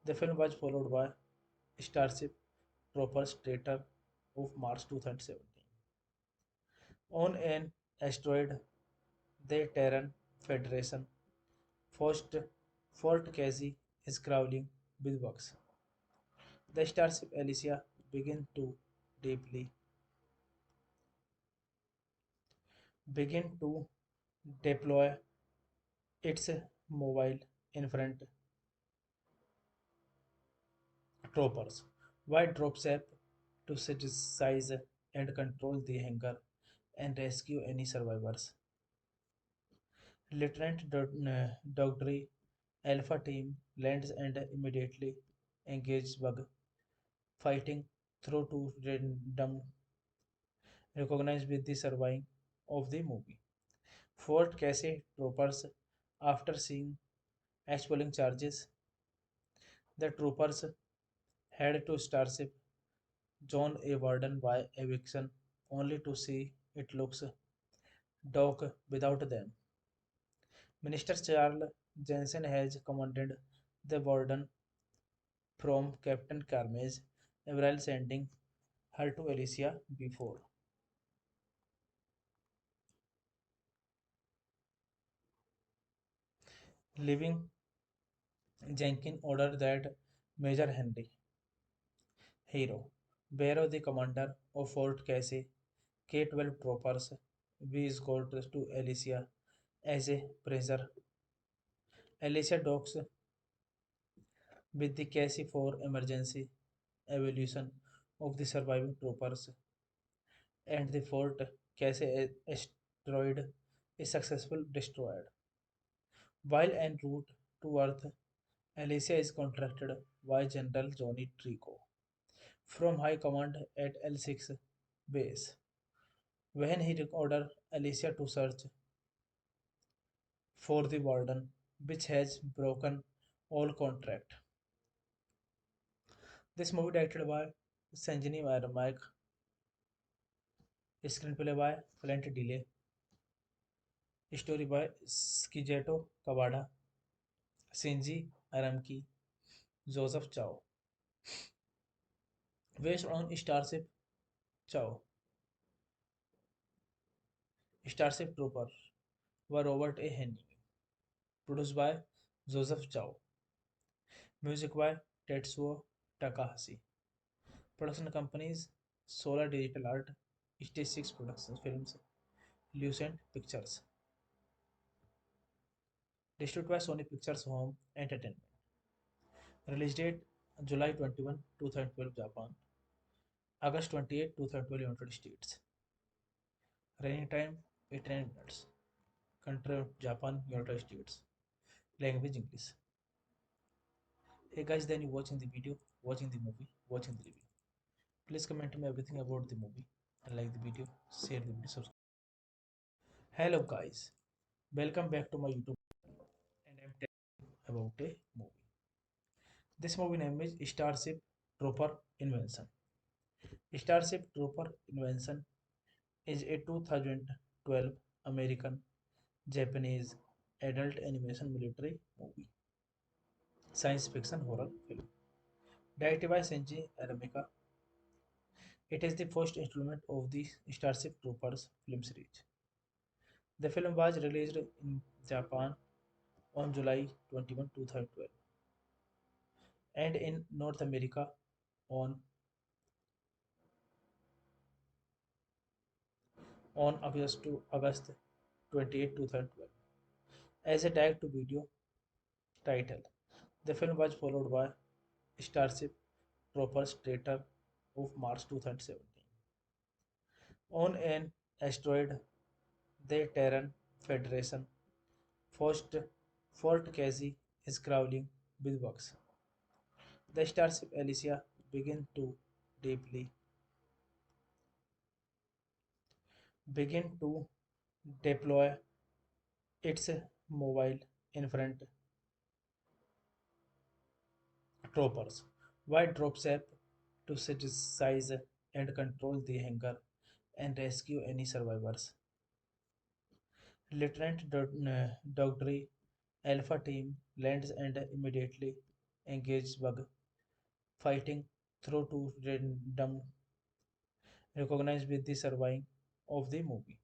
The film was followed by Starship Troopers trailer of March 2017. On an asteroid, the Terran Federation first Fort Casey is crawling with bugs. The Starship Alicia deeply begin to deploy its mobile infrared troopers. White drops up to synthesize and control the hangar and rescue any survivors. Lieutenant Dogdry Alpha Team lands and immediately engages bug fighting through to random recognized with the surviving of the movie. Fort Casey troopers, after seeing expelling charges, the troopers head to Starship John A. Warden by eviction, only to see it looks dark without them. Minister Charles Jensen has commanded the Warden from Captain Carmage, Avril sending her to Alicia before. Leaving Jenkins ordered that Major Henry Hero, Barrow, the commander of Fort Casey, K-12 troopers, be escorted to Alicia as a prisoner. Alicia docks with the Casey for emergency evaluation of the surviving troopers, and the Fort Casey asteroid is successfully destroyed. While en route to Earth, Alicia is contracted by General Johnny Trico from High Command at L6 base. When he orders Alicia to search for the warden, which has broken all contract. This movie directed by Sanjini Mike, screenplay by Flint Delay, story by Skijeto Kawada, Shinji Aramki, Joseph Chow. Based on Chow, Starship Trooper by Robert A. Henry. Produced by Joseph Chow. Music by Tetsuo Takahashi. Production companies Solar Digital Art, Stage 6 Productions Films, Lucent Pictures. Distributed by Sony Pictures Home Entertainment. Release date July 21, 2012 Japan. August 28, 2012 United States. Running time 89 minutes. Country Japan, United States. Language English. Hey guys, then you watching the video, watching the movie, watching the review. Please comment me everything about the movie and like the video, share the video, subscribe. Hello guys, welcome back to my YouTube and I'm telling you about a movie. This movie name is Starship Trooper Invention. Starship Trooper Invention is a 2012 American Japanese adult animation military movie, science fiction horror film. Directed by Senji Aramika, it is the first installment of the Starship Troopers film series. The film was released in Japan on July 21, 2012 and in North America on August 28, 2012 as a tag to video title. The film was followed by Starship Troopers Traitor of March 2017. On an asteroid, the Terran Federation forced Fort Casey is crawling with bugs. The Starship Alicia begin to deeply begin to deploy its mobile infrared troopers. White drops up to synthesize and control the hangar and rescue any survivors. Lieutenant Dogdry Alpha Team lands and immediately engages bug fighting through to random recognized with the surviving of the movie.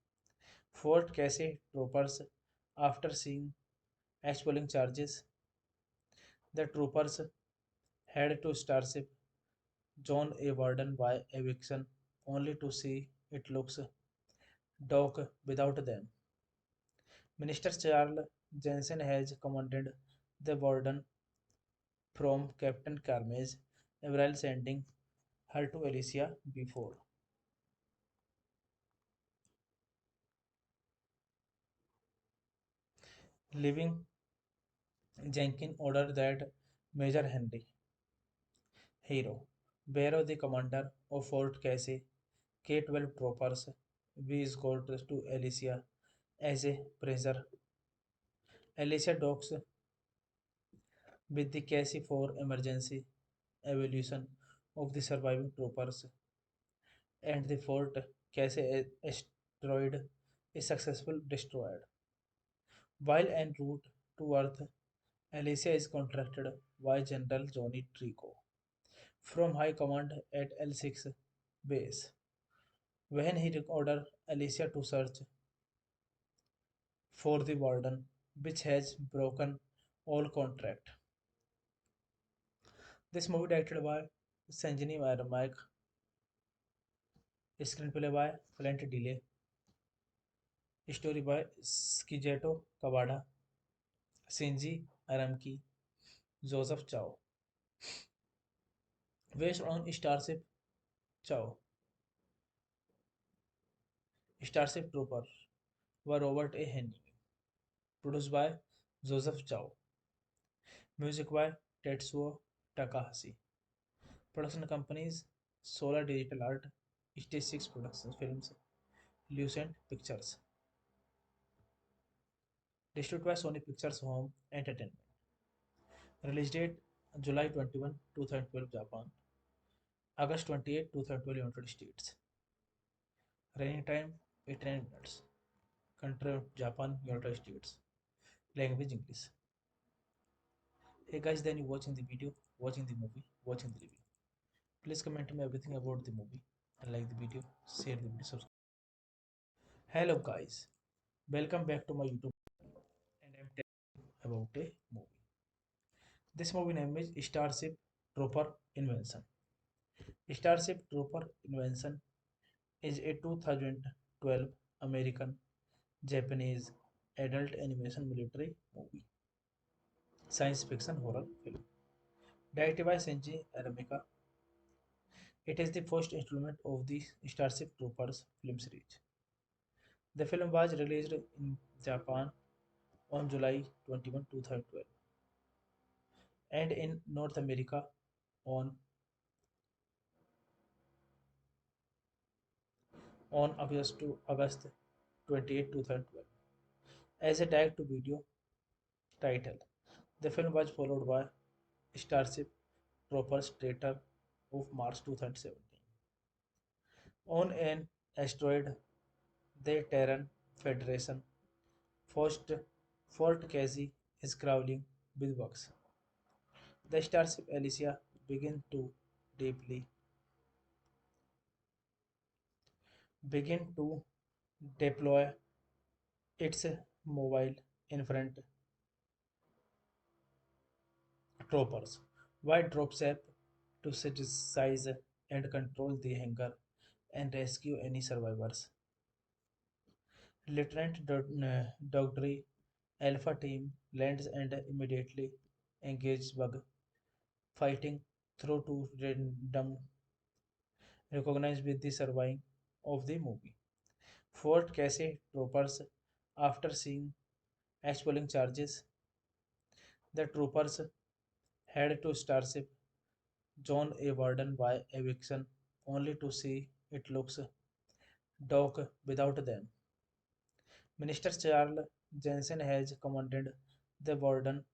Fort Casey troopers, after seeing expelling charges, the troopers head to Starship John A. Warden by eviction, only to see it looks dark without them. Minister Charles Jensen has commanded the Warden from Captain Carmage, Avril sending her to Alicia before. Leaving Jenkins ordered that Major Henry Hero, Barrow, the commander of Fort Casey, K-12 troopers, be escorted to Alicia as a prisoner. Alicia docks with the Casey for emergency evaluation of the surviving troopers, and the Fort Casey asteroid is successfully destroyed. While en route to Earth, Alicia is contracted by General Johnny Trico from High Command at L6 base. When he ordered Alicia to search for the warden, which has broken all contract. This movie directed by Sanjini Mike, screenplay by Flint Delay, story by Skijeto Kawada, Shinji Aramki, Joseph Chow. Based on Chow, Starship Trooper by Robert A. Henry. Produced by Joseph Chow. Music by Tetsuo Takahashi. Production companies Solar Digital Art, Stage 6 Productions Films, Lucent Pictures. Distributed by Sony Pictures Home Entertainment. Release date July 21, 2012 Japan. August 28, 2012 United States. Running time 89 minutes. Country Japan, United States. Language English. Hey guys, then you watching the video, watching the movie, watching the review. Please comment me everything about the movie and like the video, share the video, subscribe. Hello guys, welcome back to my YouTube and I'm telling you about a movie. This movie name is Starship Trooper Invention. Starship Trooper Invention is a 2012 American Japanese adult animation military movie, science fiction horror film. Directed by Shinji Aramika, it is the first installment of the Starship Troopers film series. The film was released in Japan on July 21, 2012 and in North America on, on August 28, 2012 as a tag to video title. The film was followed by Starship Troopers Traitor of March 2017. On an asteroid, the Terran Federation forced Fort Casey is crawling with bugs. The Starship Alicia begin to deeply begin to deploy its mobile infrared troopers. White drops up to synthesize and control the hangar and rescue any survivors. Lieutenant Dogdry Alpha team lands and immediately engages Bug, fighting through to random recognized with the surviving of the movie. Fort Casey troopers, after seeing expelling charges, the troopers head to Starship John A. Warden by eviction, only to see it looks dark without them. Minister Charles Jensen has commanded the warden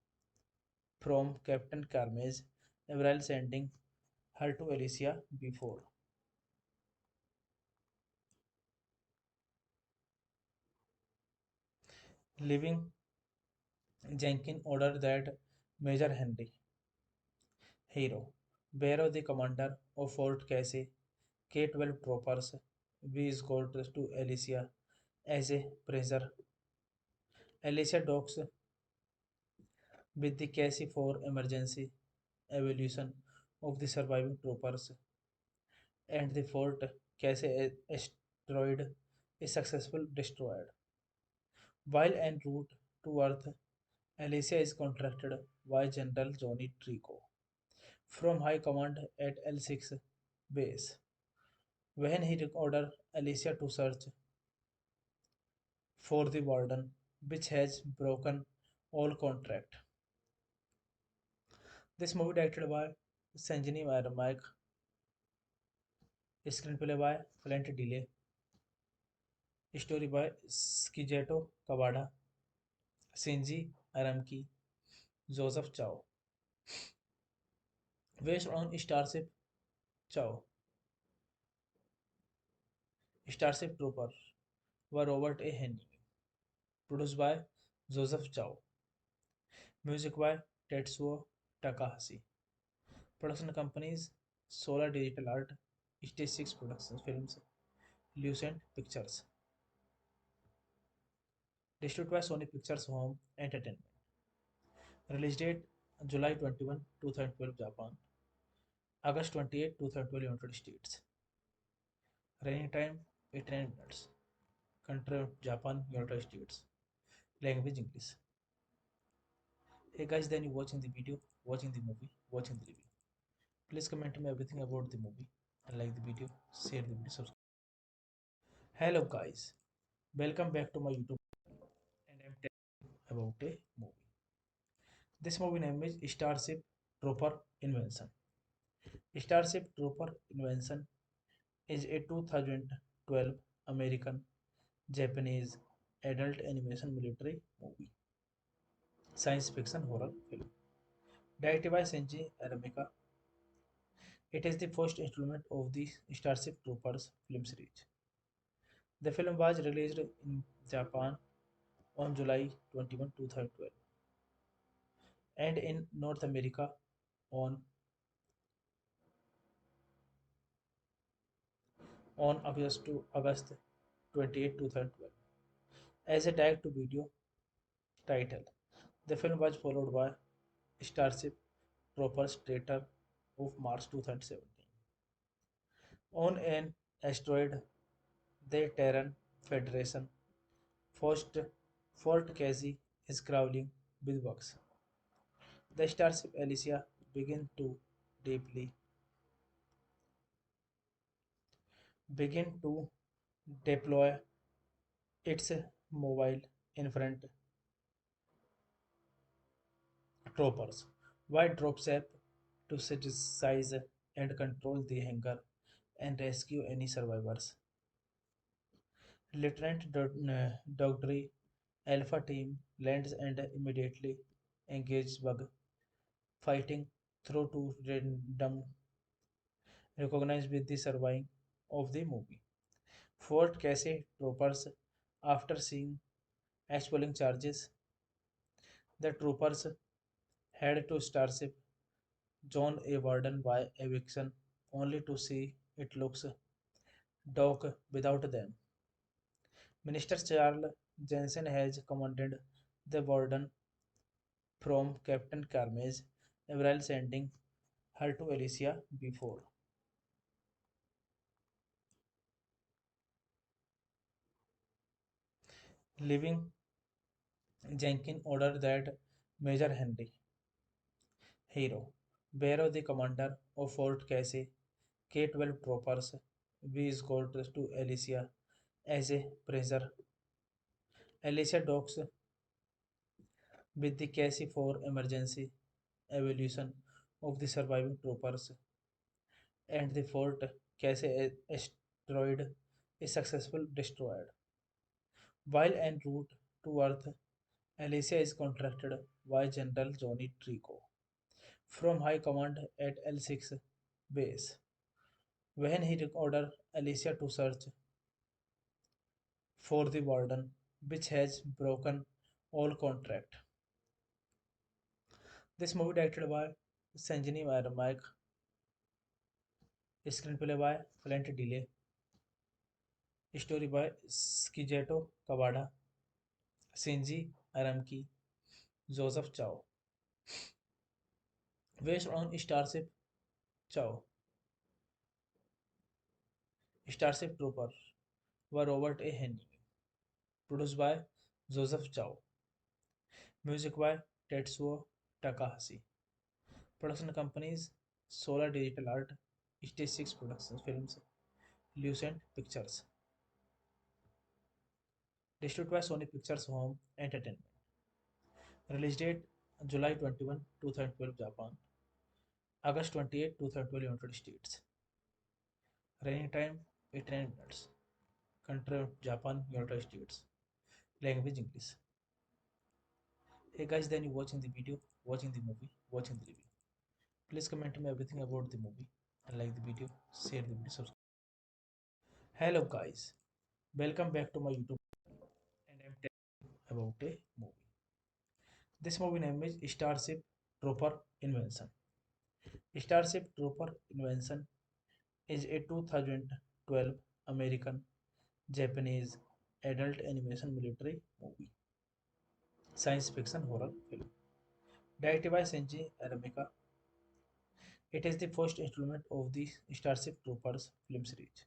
from Captain Carmage, Avril sending her to Alicia before. Leaving Jenkins ordered that Major Henry, Hero, Barrow, the commander of Fort Casey, K-12 troopers, be escorted to Alicia as a prisoner. Alicia docks with the Casey for emergency evaluation of the surviving troopers, and the Fort Casey asteroid is successfully destroyed. While en route to Earth, Alicia is contacted by General Johnny Trico from High Command at L6 base. When he orders Alicia to search for the warden, which has broken all contract. This movie directed by Sanjini Mike, screenplay by Flint Delay, story by Skijeto Kawada, Shinji Aramki, Joseph Chow, based on Chow, Starship Trooper by Robert A. Henry, produced by Joseph Chow, music by Tetsuo Takahashi, production companies Solar Digital Art, Stage 6 Productions Films, Lucent Pictures, distributed by Sony Pictures Home Entertainment. Release date July 21, 2012 Japan, August 28, 2012 United States. Running time 89 minutes. Country Japan, United States. Language English. Hey guys, then you watching the video, watching the movie, watching the review. Please comment me everything about the movie and like the video, share the video, subscribe. Hello guys, welcome back to my YouTube and I'm telling you about a movie. This movie name is Starship Trooper Invention. Starship Trooper Invention is a 2012 American Japanese adult animation military movie, science fiction horror film. Directed by Shinji Aramika, it is the first installment of the Starship Troopers film series. The film was released in Japan on July 21, 2012, and in North America on August 28, 2012 as a direct to video title. The film was followed by Starship Troopers trailer of March 2017. On an asteroid, the Terran Federation forced Fort Casey is crawling with bugs. The starship Alicia begin to deeply begin to deploy its mobile infrared troopers. White drops up to synthesize and control the hangar and rescue any survivors. Lieutenant Dogdry Alpha team lands and immediately engages Bug, fighting through to random recognized with the surviving of the movie. Fort Casey troopers, after seeing expelling charges, the troopers head to Starship John A. Warden by eviction, only to see it looks dark without them. Minister Charles Jensen has commanded the warden from Captain Carmage, Avril sending her to Alicia before. Leaving Jenkins ordered that Major Henry Hero, Barrow, the commander of Fort Casey, K-12 troopers, be escorted to Alicia as a prisoner. Alicia docks with the Casey for emergency evaluation of the surviving troopers, and the Fort Casey asteroid is successfully destroyed. While en route to Earth, Alicia is contacted by General Johnny Trico from High Command at L6 base. When he orders Alicia to search for the warden, which has broken all contract. This movie directed by Sanjini Mike, screenplay by Flint Delay, story by Skijeto Kawada, Shinji Aramki, Joseph Chow, based on Chow, Starship Trooper by Robert A. Henry, produced by Joseph Chow, music by Tetsuo Takahashi, production companies Solar Digital Art, Stage 6 Productions Films, Lucent Pictures, distributed by Sony Pictures Home Entertainment. Release date July 21, 2012 Japan, August 28, 2012 United States. Running time 89 minutes. Country Japan, United States. Language English. Hey guys, then you watching the video, watching the movie, watching the review. Please comment me everything about the movie and like the video, share the video, subscribe. Hello guys, welcome back to my YouTube and I'm telling you about a movie. This movie name is Starship Trooper Invention. Starship Trooper Invention is a 2012 American Japanese adult animation military movie, science fiction horror film. Directed by Shinji Aramika, it is the first installment of the Starship Troopers film series.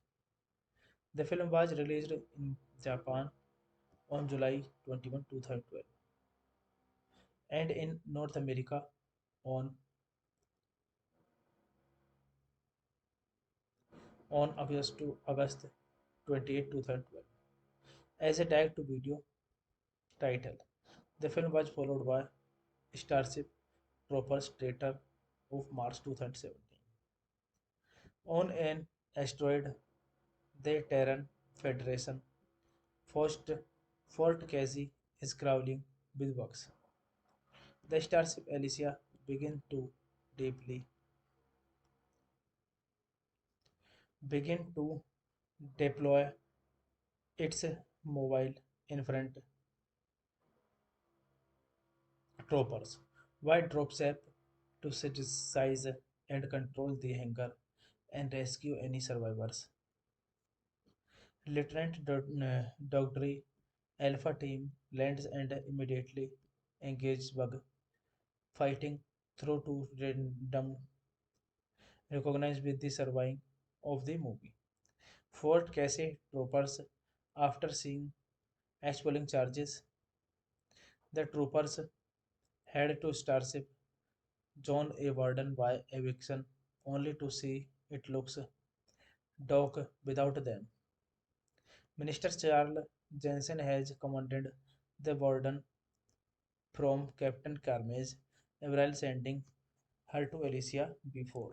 The film was released in Japan on July 21, 2012 and in North America on, on August 28, 2012 as a direct to video title. The film was followed by Starship Troopers trailer of March 2017. On an asteroid, the Terran Federation first Fort Casey is crawling with bugs. The starship Alicia deeply begin to deploy its mobile infrared troopers. White drops up to synthesize and control the hangar and rescue any survivors. Lieutenant Dogdry Alpha Team lands and immediately engages bug fighting through to random recognized with the surviving of the movie. Fort Casey troopers, after seeing expelling charges, the troopers head to Starship John A. Warden by eviction, only to see it looks dark without them. Minister Charles Jensen has commanded the Warden from Captain Carmage, Avril sending her to Alicia before.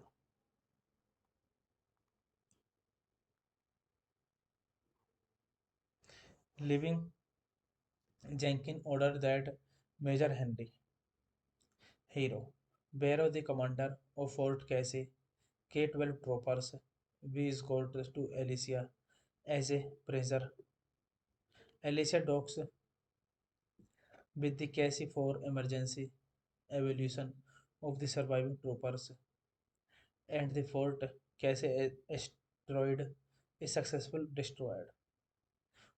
Leaving Jenkins ordered that Major Henry Hero, Barrow, the commander of Fort Casey, K-12 troopers, be escorted to Alicia as a prisoner. Alicia docks with the Casey for emergency evaluation of the surviving troopers, and the Fort Casey asteroid is successfully destroyed.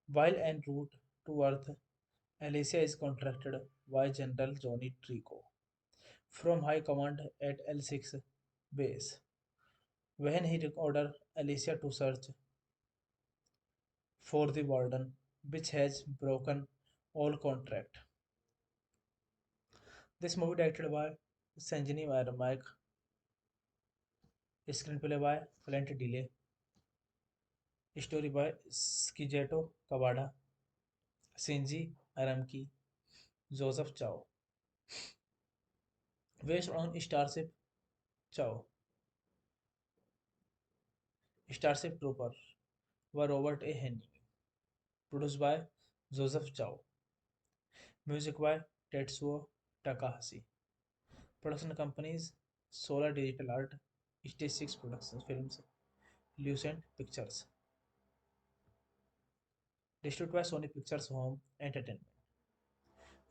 While en route to Earth, Alicia is contacted by General Johnny Trico from High Command at L6 base. When he orders Alicia to search for the warden, which has broken all contract. This movie directed by Sanjini Mike, screenplay by Flint Delay, story by Skijeto Kawada, Shinji Aramki, Joseph Chow, based on Chow, Starship Trooper by Robert A. Henry, produced by Joseph Chow, music by Tetsuo Takahashi, production companies Solar Digital Art, Stage 6 Productions Films, Lucent Pictures, distributed by Sony Pictures Home Entertainment.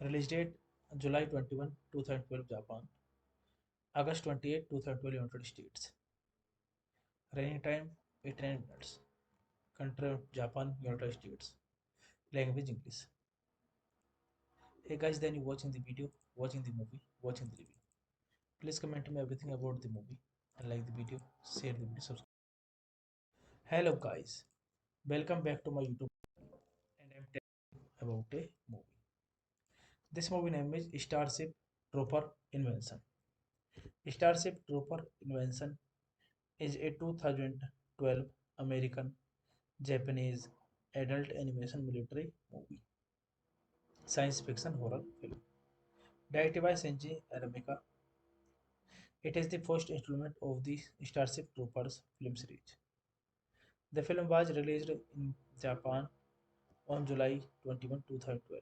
Release date July 21, 2012 Japan, August 28, 2012 United States. Running time 89 minutes. Country Japan, United States. Language English. Hey guys, then you watching the video, watching the movie, watching the review. Please comment me everything about the movie and like the video, share the video, subscribe. Hello guys, welcome back to my YouTube and I'm telling you about a movie. This movie name is Starship Trooper Invention. Starship Trooper Invention is a 2012 American Japanese adult animation military movie, science fiction horror film. Directed by Shinji Aramika, it is the first installment of the Starship Troopers film series. The film was released in Japan on July 21, 2012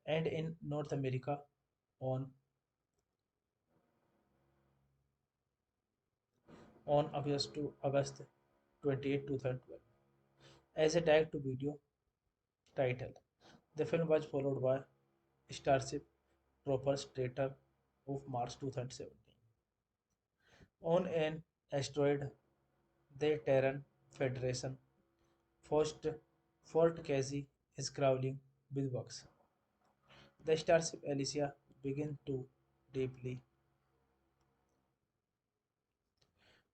and in North America on, on August 28, 2012 as a direct to video title. The film was followed by Starship Troopers trailer of March 2017. On an asteroid, the Terran Federation First, Fort Casey is crawling with bugs. The starship Alicia deeply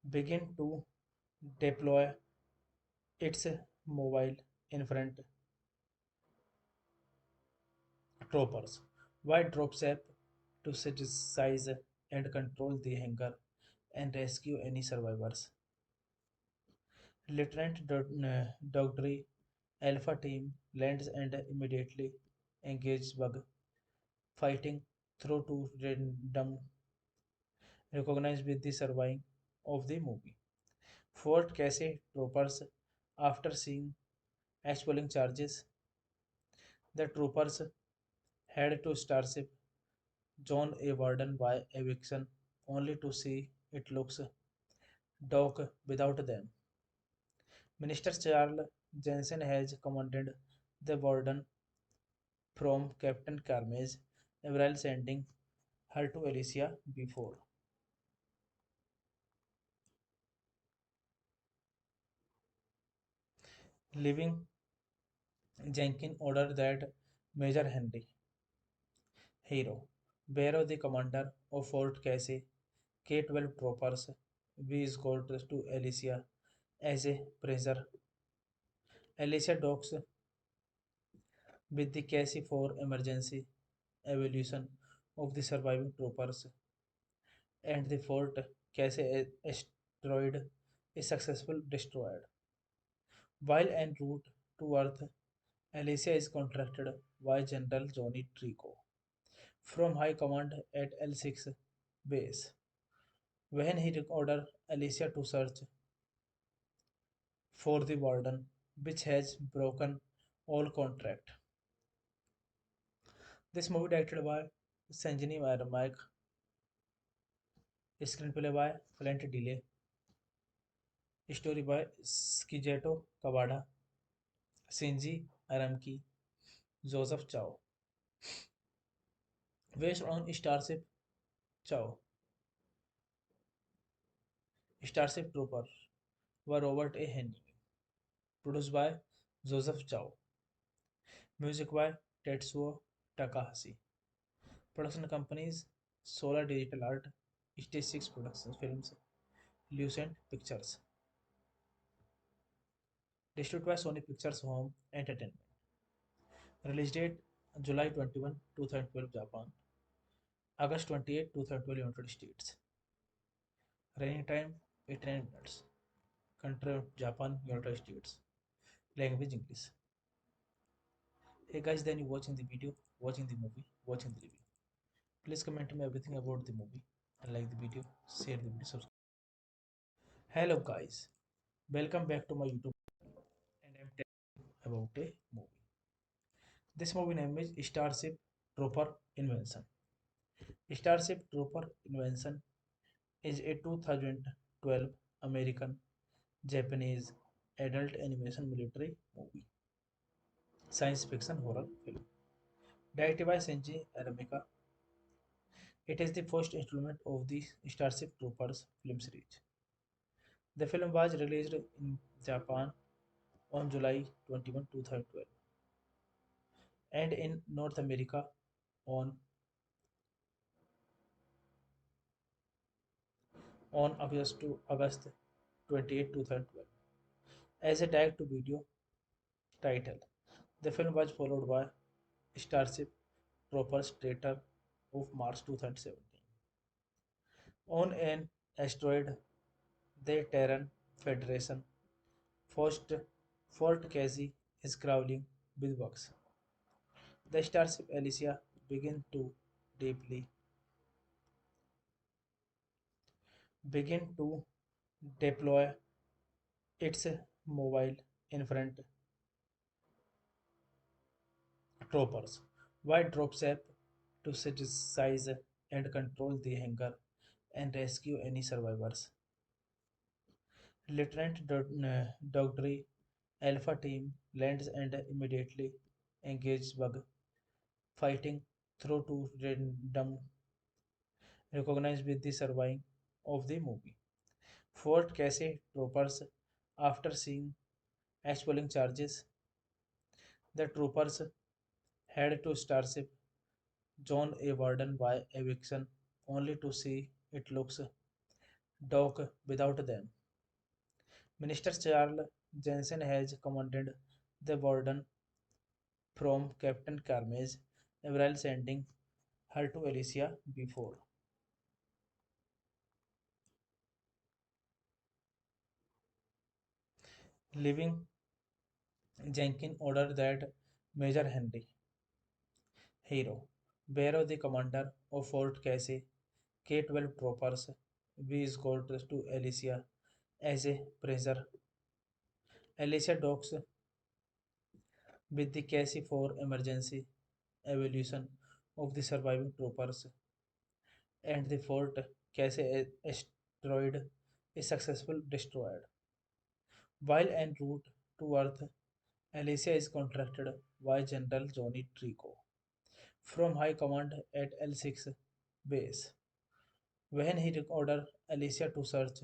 begin to deploy its mobile infrared troopers. White drops up to synthesize and control the hangar and rescue any survivors. Lieutenant Dogdry Alpha Team lands and immediately engages bug fighting through to random recognized with the surviving of the movie. Fort Casey troopers, after seeing expelling charges, the troopers head to Starship John A. Warden by eviction, only to see it looks dark without them. Minister Charles Jensen has commanded the Warden from Captain Carmage, Avril sending her to Alicia before. Leaving Jenkins ordered that Major Henry Hero, Barrow, the commander of Fort Casey, K-12 troopers, be escorted to Alicia as a prisoner. Alicia docks with the Casey for emergency evaluation of the surviving troopers, and the Fort Casey asteroid is successfully destroyed. While en route to Earth, Alicia is contracted by General Johnny Trico from High Command at L6 base. When he ordered Alicia to search for the warden, which has broken all contract. This movie directed by Sanjini Mike, screenplay by Flint Delay, story by Skijeto Kawada, Shinji Aramki, Joseph Chow, based on Chow, Starship Trooper by Robert A. Henry, produced by Joseph Chow, music by Tetsuo Takahashi, production companies Solar Digital Art, Stage 6 Productions Films, Lucent Pictures, distributed by Sony Pictures Home Entertainment. Release date July 21, 2012 Japan, August 28, 2012, United States. Running time 89 minutes. Country Japan, United States. Language English. Hey guys, then you watching the video, watching the movie, watching the review. Please comment me everything about the movie and like the video, share the video, subscribe. Hello guys, welcome back to my YouTube and I'm telling you about a movie. This movie name is Starship Trooper Invention. Starship Trooper Invention is a 2012 American Japanese adult animation military movie, science fiction horror film. Directed by Senji Aramika, it is the first installment of the Starship Troopers film series. The film was released in Japan on July 21, 2012 and in North America on August 28, 2012 as a direct to video title. The film was followed by Starship Troopers trailer of March 2017. On an asteroid, the Terran Federation first Fort Casey is crawling with bugs. The Starship Alicia begin to deeply begin to deploy its mobile infrared troopers. White drops up to synthesize and control the hangar and rescue any survivors. Lieutenant Dogdry Alpha Team lands and immediately engages bug fighting through to random recognized with the surviving of the movie. Fort Casey troopers, after seeing expelling charges, the troopers head to Starship John A. Warden by eviction, only to see it looks dark without them. Minister Charles Jensen has commanded the Warden from Captain Carmage, Avril sending her to Alicia before. Leaving Jenkins ordered that Major Henry Hero, Barrow, the commander of Fort Casey, K-12 troopers, be escorted to Alicia as a prisoner. Alicia docks with the Casey for emergency evaluation of the surviving troopers, and the Fort Casey asteroid is successfully destroyed. While en route to Earth, Alicia is contracted by General Johnny Trico from High Command at L6 base. When he ordered Alicia to search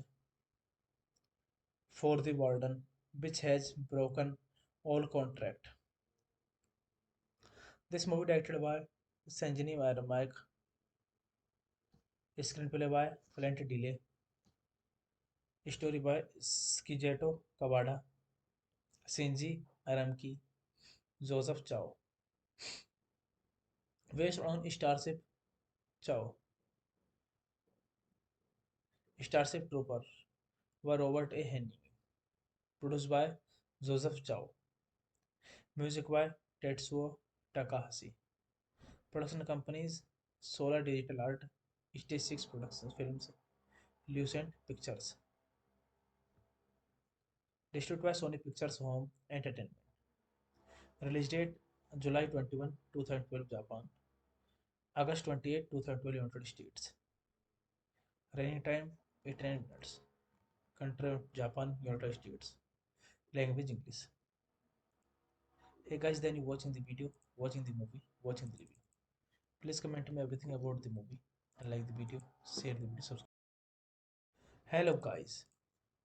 for the warden, which has broken all contract. This movie directed by Sanjini Mike, screenplay by Flint Delay, story by Skijeto Kawada, Shinji Aramki, Joseph Chow. Based on Starship Trooper by Robert A. Henry. Produced by Joseph Chow. Music by Tetsuo Takahashi. Production companies Solar Digital Art, Stage 6 Productions Films, Lucent Pictures. Distributed by Sony Pictures Home Entertainment. Release date July 21, 2012 Japan. August 28, 2012 United States. Running time 89 minutes. Country Japan, United States. Language English. Hey guys, then you watching the video, watching the movie, watching the review. Please comment me everything about the movie and like the video, share the video, subscribe. Hello guys,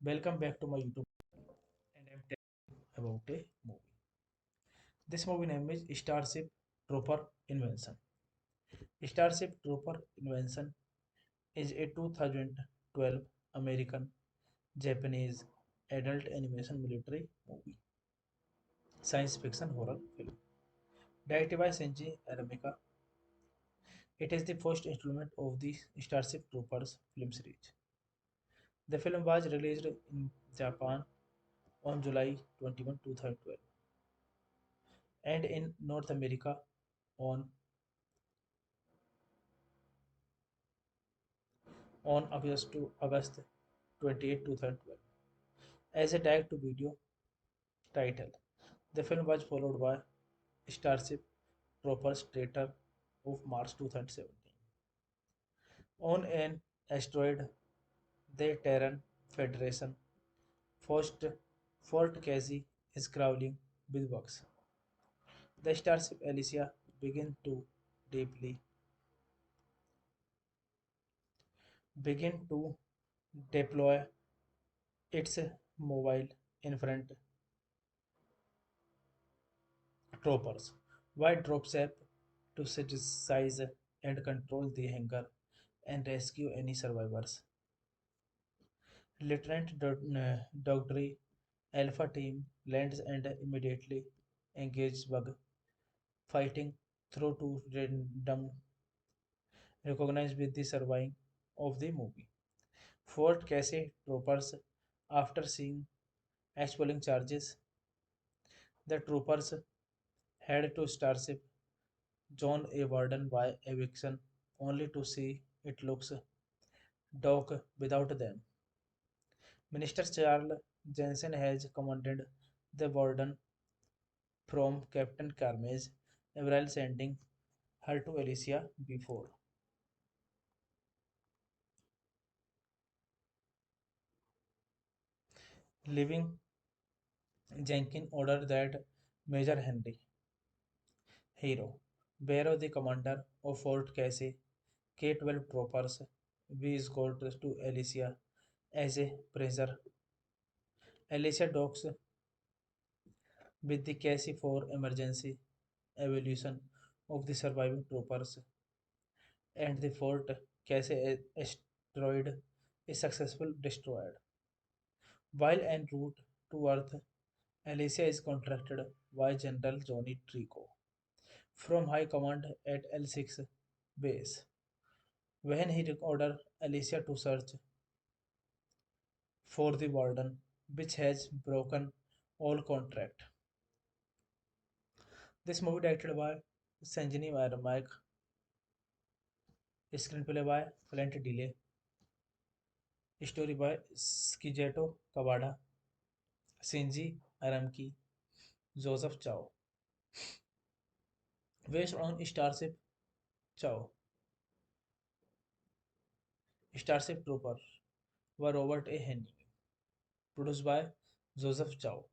welcome back to my YouTube and I'm telling you about a movie. This movie name is Starship Trooper Invention. Starship Trooper Invention is a 2012 American Japanese adult animation military movie, science fiction horror film. Directed by Senji Aramika, It is the first installment of the Starship Troopers film series. The film was released in Japan on July 21, 2012, and in North America on August 28, 2012 as a direct-to-video title. The film was followed by Starship Troopers trailer of March 2017. On an asteroid, the Terran Federation First, Fort Casey is crawling with bugs. The starship Alicia deeply begin to deploy its mobile infrared troopers. White drops up to synthesize and control the hangar and rescue any survivors. Lieutenant Dogdry Alpha Team lands and immediately engages bug fighting through to random recognized with the surviving of the movie. Fort Casey troopers, after seeing expelling charges, the troopers head to Starship John A. Warden by eviction, only to see it looks dark without them. Minister Charles Jensen has commanded the Warden from Captain Carmage, Avril sending her to Alicia before. Leaving Jenkins ordered that Major Henry Hero, Barrow, the commander of Fort Casey, K-12 troopers, be escorted to Alicia as a prisoner. Alicia docks with the Casey for emergency evaluation of the surviving troopers, and the Fort Casey asteroid is successfully destroyed. While en route to Earth, Alicia is contracted by General Johnny Trico from High Command at L6 base. When he ordered Alicia to search for the warden, which has broken all contract. This movie directed by Sanjini Mike, screenplay by Flint Delay, story by Skijeto Kawada, Shinji Aramki, Joseph Chow, based on Chow, Starship Trooper by Robert A. Henry, produced by Joseph Chow,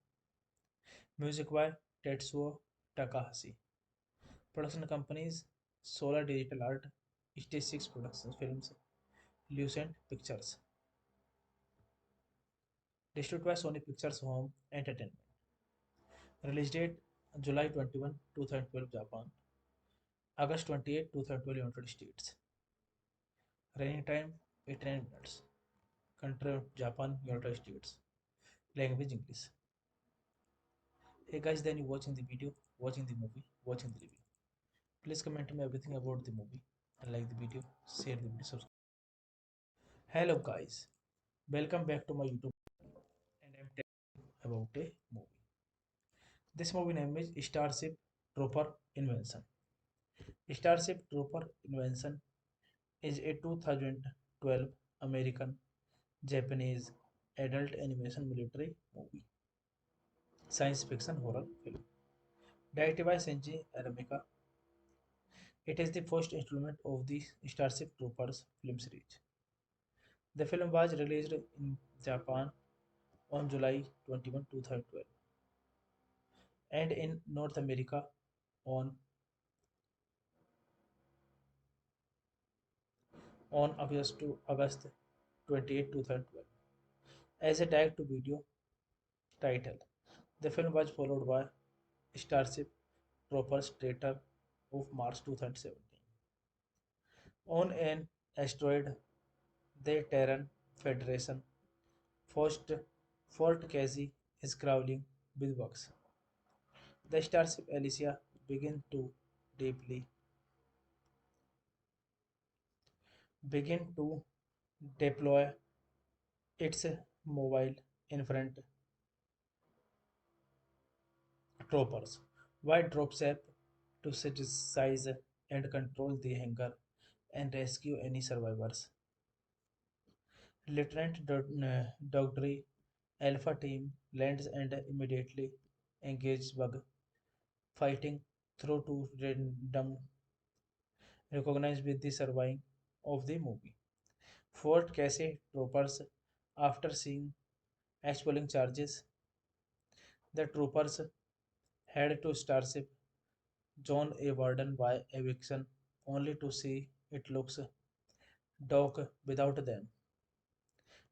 music by Tetsuo Takahashi, production companies Solar Digital Art, Stage 6 Productions Films, Lucent Pictures, distributed by Sony Pictures Home Entertainment. Release date July 21, 2012 Japan, August 28, 2012 United States. Running time 89 minutes. Country Japan, United States. Language English. Hey guys, then you watching the video, watching the movie, watching the review. Please comment me everything about the movie and like the video, share the video, subscribe. Hello guys, welcome back to my YouTube and I'm telling you about a movie. This movie name is Starship Trooper Invention. Starship Trooper Invention is a 2012 American Japanese adult animation military movie, science fiction horror film. Directed by Shinji Aramika, it is the first installment of the Starship Troopers film series. The film was released in Japan on July 21, 2012, and in North America on August 28, 2012 as a direct-to-video title. The film was followed by Starship Troopers trailer of March 2017. On an asteroid, the Terran Federation First, Fort Casey is crawling with bugs. The starship Alicia begins to deeply begin to deploy its mobile infantry troopers. White drops up to synthesize and control the hangar and rescue any survivors. Lieutenant Dogdry Alpha Team lands and immediately engages Bug, fighting through to random recognized with the surviving of the movie. Fort Casey troopers, after seeing expelling charges, the troopers head to Starship John A. Warden by eviction, only to see it looks dark without them.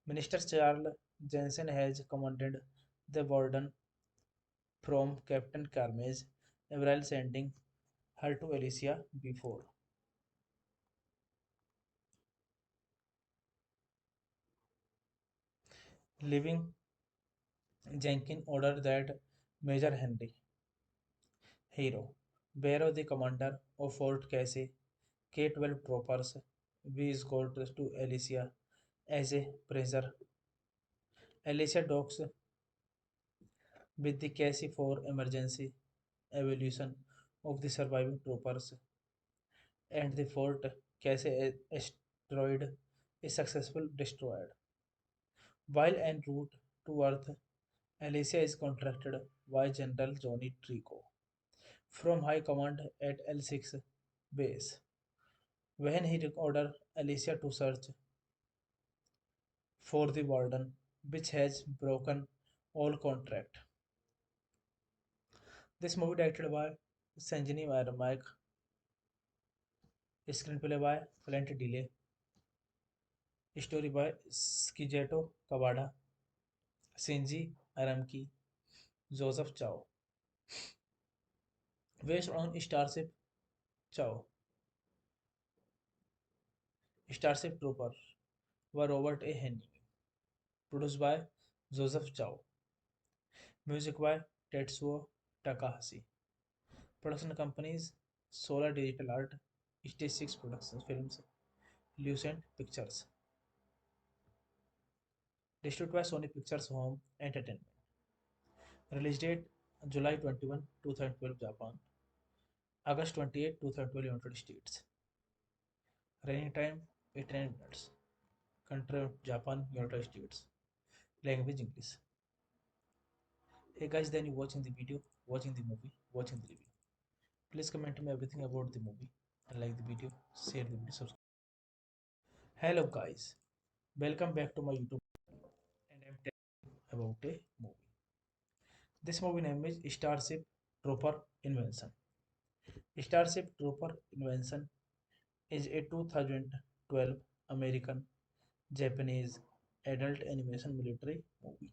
Minister Charles Jensen has commanded the Warden from Captain Carmage, Avril sending her to Alicia before. Leaving Jenkins ordered that Major Henry Hero, Barrow, the commander of Fort Casey, K-12 troopers, be escorted to Alicia as a prisoner. Alicia docks with the Casey for emergency evaluation of the surviving troopers, and the Fort Casey asteroid is successfully destroyed. While en route to Earth, Alicia is contacted by General Johnny Trico from High Command at L6 base. When he orders Alicia to search for the warden, which has broken all contract. This movie directed by Sanjini Mike, screenplay by Flint Delay, story by Skijeto Kawada, Shinji Aramki, Joseph Chow, based on Chow, Starship Trooper by Robert A. Henry, produced by Joseph Chow, music by Tetsuo Takahashi, production companies Solar Digital Art, Stage 6 Productions Films, Lucent Pictures, distributed by Sony Pictures Home Entertainment. Release date July 21, 2012 Japan, August 28, 2012 United States. Running time 89 minutes. Country Japan, United States. Language English. Hey guys, then you watching the video, watching the movie, watching the review. Please comment me everything about the movie and like the video, share the video, subscribe. Hello guys, welcome back to my YouTube and I'm telling you about a movie. This movie name is Starship Trooper Invention. Starship Trooper Invention is a 2012 American Japanese adult animation military movie,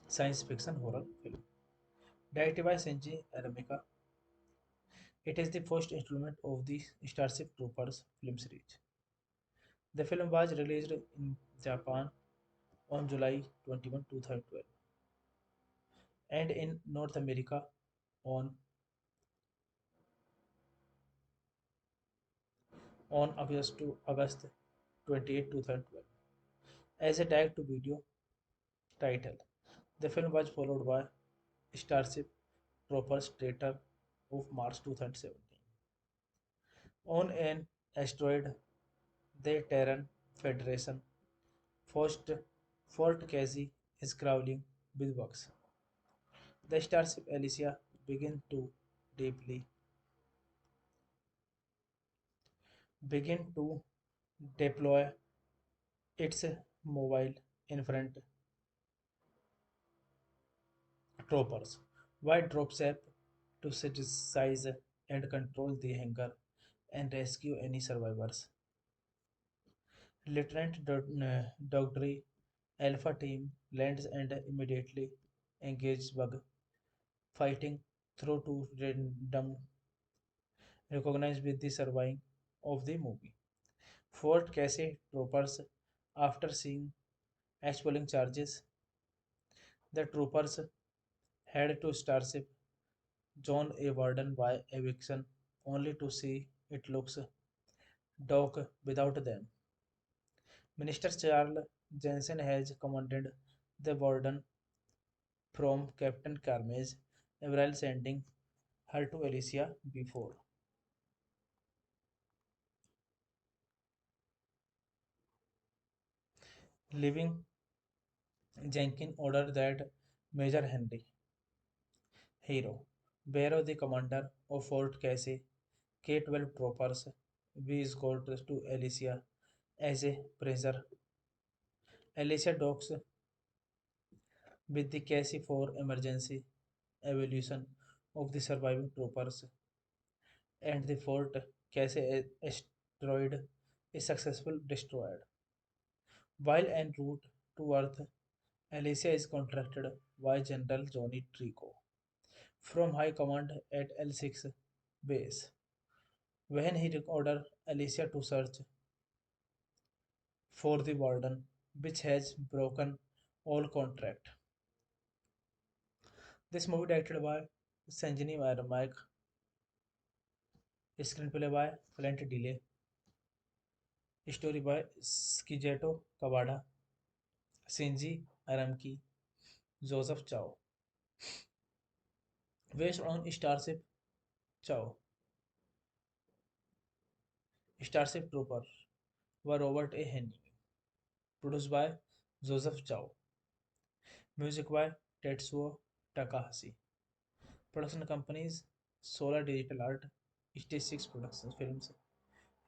science fiction horror film. Directed by Shinji Aramika, it is the first installment of the Starship Troopers film series. The film was released in Japan on July 21, 2012, and in North America on August 28, 2012 as a direct to video title. The film was followed by Starship Troopers trailer of March 2017. On an asteroid, the Terran Federation forced Fort Casey is crawling with bugs. The starship Alicia begin to deeply begin to deploy its mobile infantry troopers. White drops up to synthesize and control the hangar and rescue any survivors. Lieutenant Dogdry Alpha Team lands and immediately engages Bug, fighting through to random recognized with the surviving of the movie. Fort Casey troopers, after seeing expelling charges, the troopers head to Starship John A. Warden by eviction, only to see it looks dock without them. Minister Charles Jensen has commanded the warden from Captain Carmage, Avril sending her to Alicia before. Leaving Jenkins ordered that Major Henry, hero, Barrow, the commander of Fort Casey, K-12 troopers, be escorted to Alicia as a prisoner. Alicia docks with the Casey for emergency evaluation of the surviving troopers, and the Fort Casey asteroid is successfully destroyed. While en route to Earth, Alicia is contacted by General Johnny Trico from High Command at L6 base. When he orders Alicia to search for the warden, which has broken all contract. This movie directed by Sanjini Mike, screenplay by Flint Delay, story by Skijeto Kawada, Shinji Aramki, Joseph Chow, based on Chow, Starship Trooper by Robert A. Heinlein, produced by Joseph Chow, music by Tetsuo Takahashi, production companies Solar Digital Art, Stage 6 Productions Films,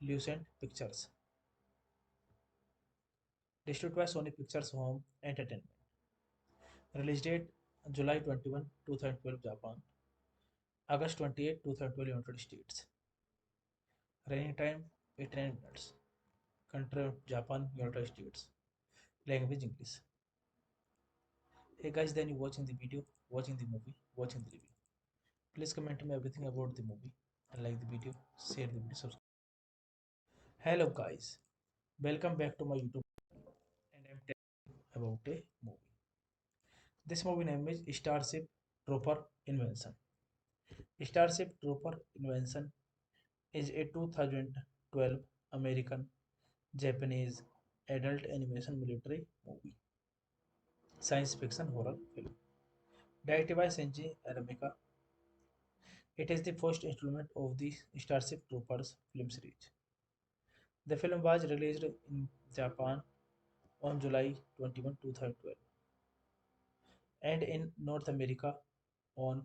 Lucent Pictures, distributed by Sony Pictures Home Entertainment. Release date July 21, 2012 Japan, August 28, 2012 United States. Running time 89 minutes. Country Japan, United States. Language English. Hey guys, then you watching the video, watching the movie, watching the review. Please comment me everything about the movie and like the video, share the video, subscribe. Hello guys, welcome back to my YouTube and I'm telling you about a movie. This movie name is Starship Trooper Invention. Starship Trooper Invention is a 2012 American Japanese adult animation military movie, science fiction horror film. Directed by Senji Aramika, it is the first installment of the Starship Troopers film series. The film was released in Japan on July 21, 2012 and in North America on,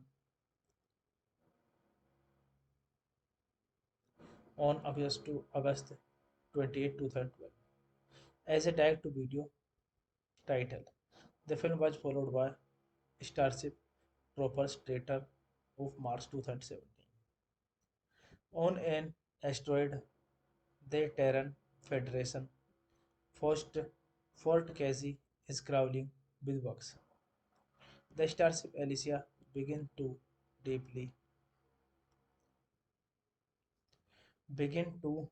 August 28, 2012 as a direct to video title. The film was followed by Starship Troopers trailer of March 2017. On an asteroid, the Terran Federation First, Fort Casey is crawling with bugs. The starship Alicia begin to deeply begin to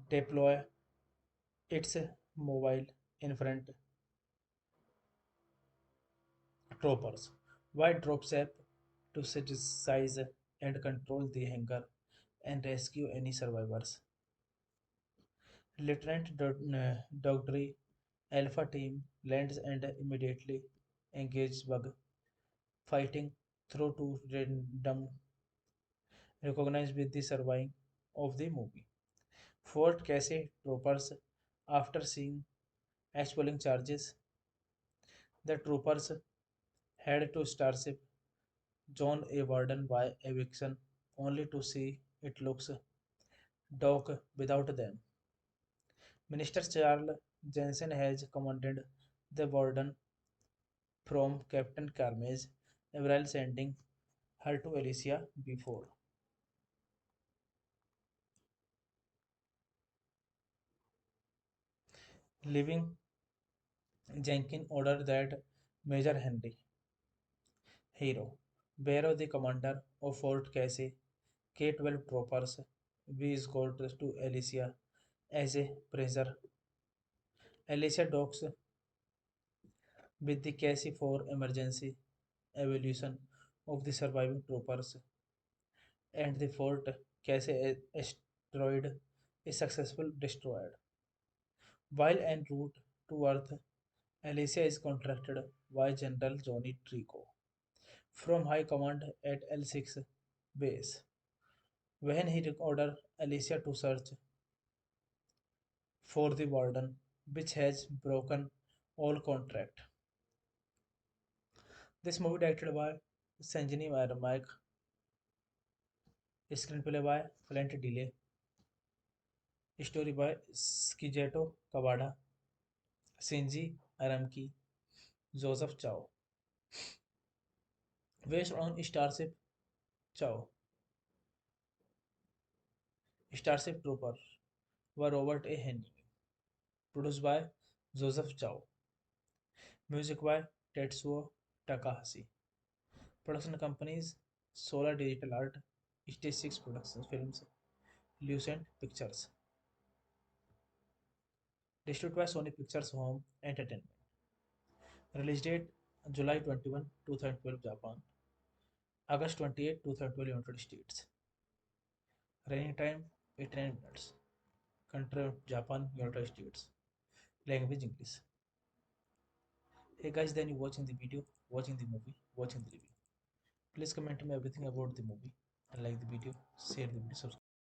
deploy its mobile infrared troopers. White drops up to synthesize and control the hangar and rescue any survivors. Lieutenant Dogdry Alpha Team lands and immediately engages bug fighting through to random recognized with the surviving of the movie. Fort Casey troopers, after seeing expelling charges, the troopers head to Starship John A. Warden by eviction, only to see it looks dark without them. Minister Charles Jensen has commanded the warden from Captain Carmage, Avril sending her to Alicia before. Leaving Jenkins ordered that Major Henry, hero, Barrow, the commander of Fort Casey, K-12 troopers, be escorted to Alicia as a prisoner. Alicia docks with the Casey for emergency evaluation of the surviving troopers, and the Fort Casey asteroid is successful destroyed. While en route to Earth, Alicia is contracted by General Johnny Trico from High Command at L6 base. When he orders Alicia to search for the Warden, which has broken all contract. This movie directed by Sanjini Mike, screenplay by Flint Delay, story by Skijeto Kawada, Shinji Aramki, Joseph Chow, based on Chow, Starship Trooper by Robert A. Heinlein, produced by Joseph Chow, music by Tetsuo Takahashi, production companies Solar Digital Art, Stage 6 Productions Films, Lucent Pictures, distributed by Sony Pictures Home Entertainment. Release date July 21, 2012 Japan, August 28, 2012 United States. Running time 89 minutes. Country Japan, United States. Language English. Hey guys, then you watching the video, watching the movie, watching the review. Please comment me everything about the movie and like the video, share the video, subscribe.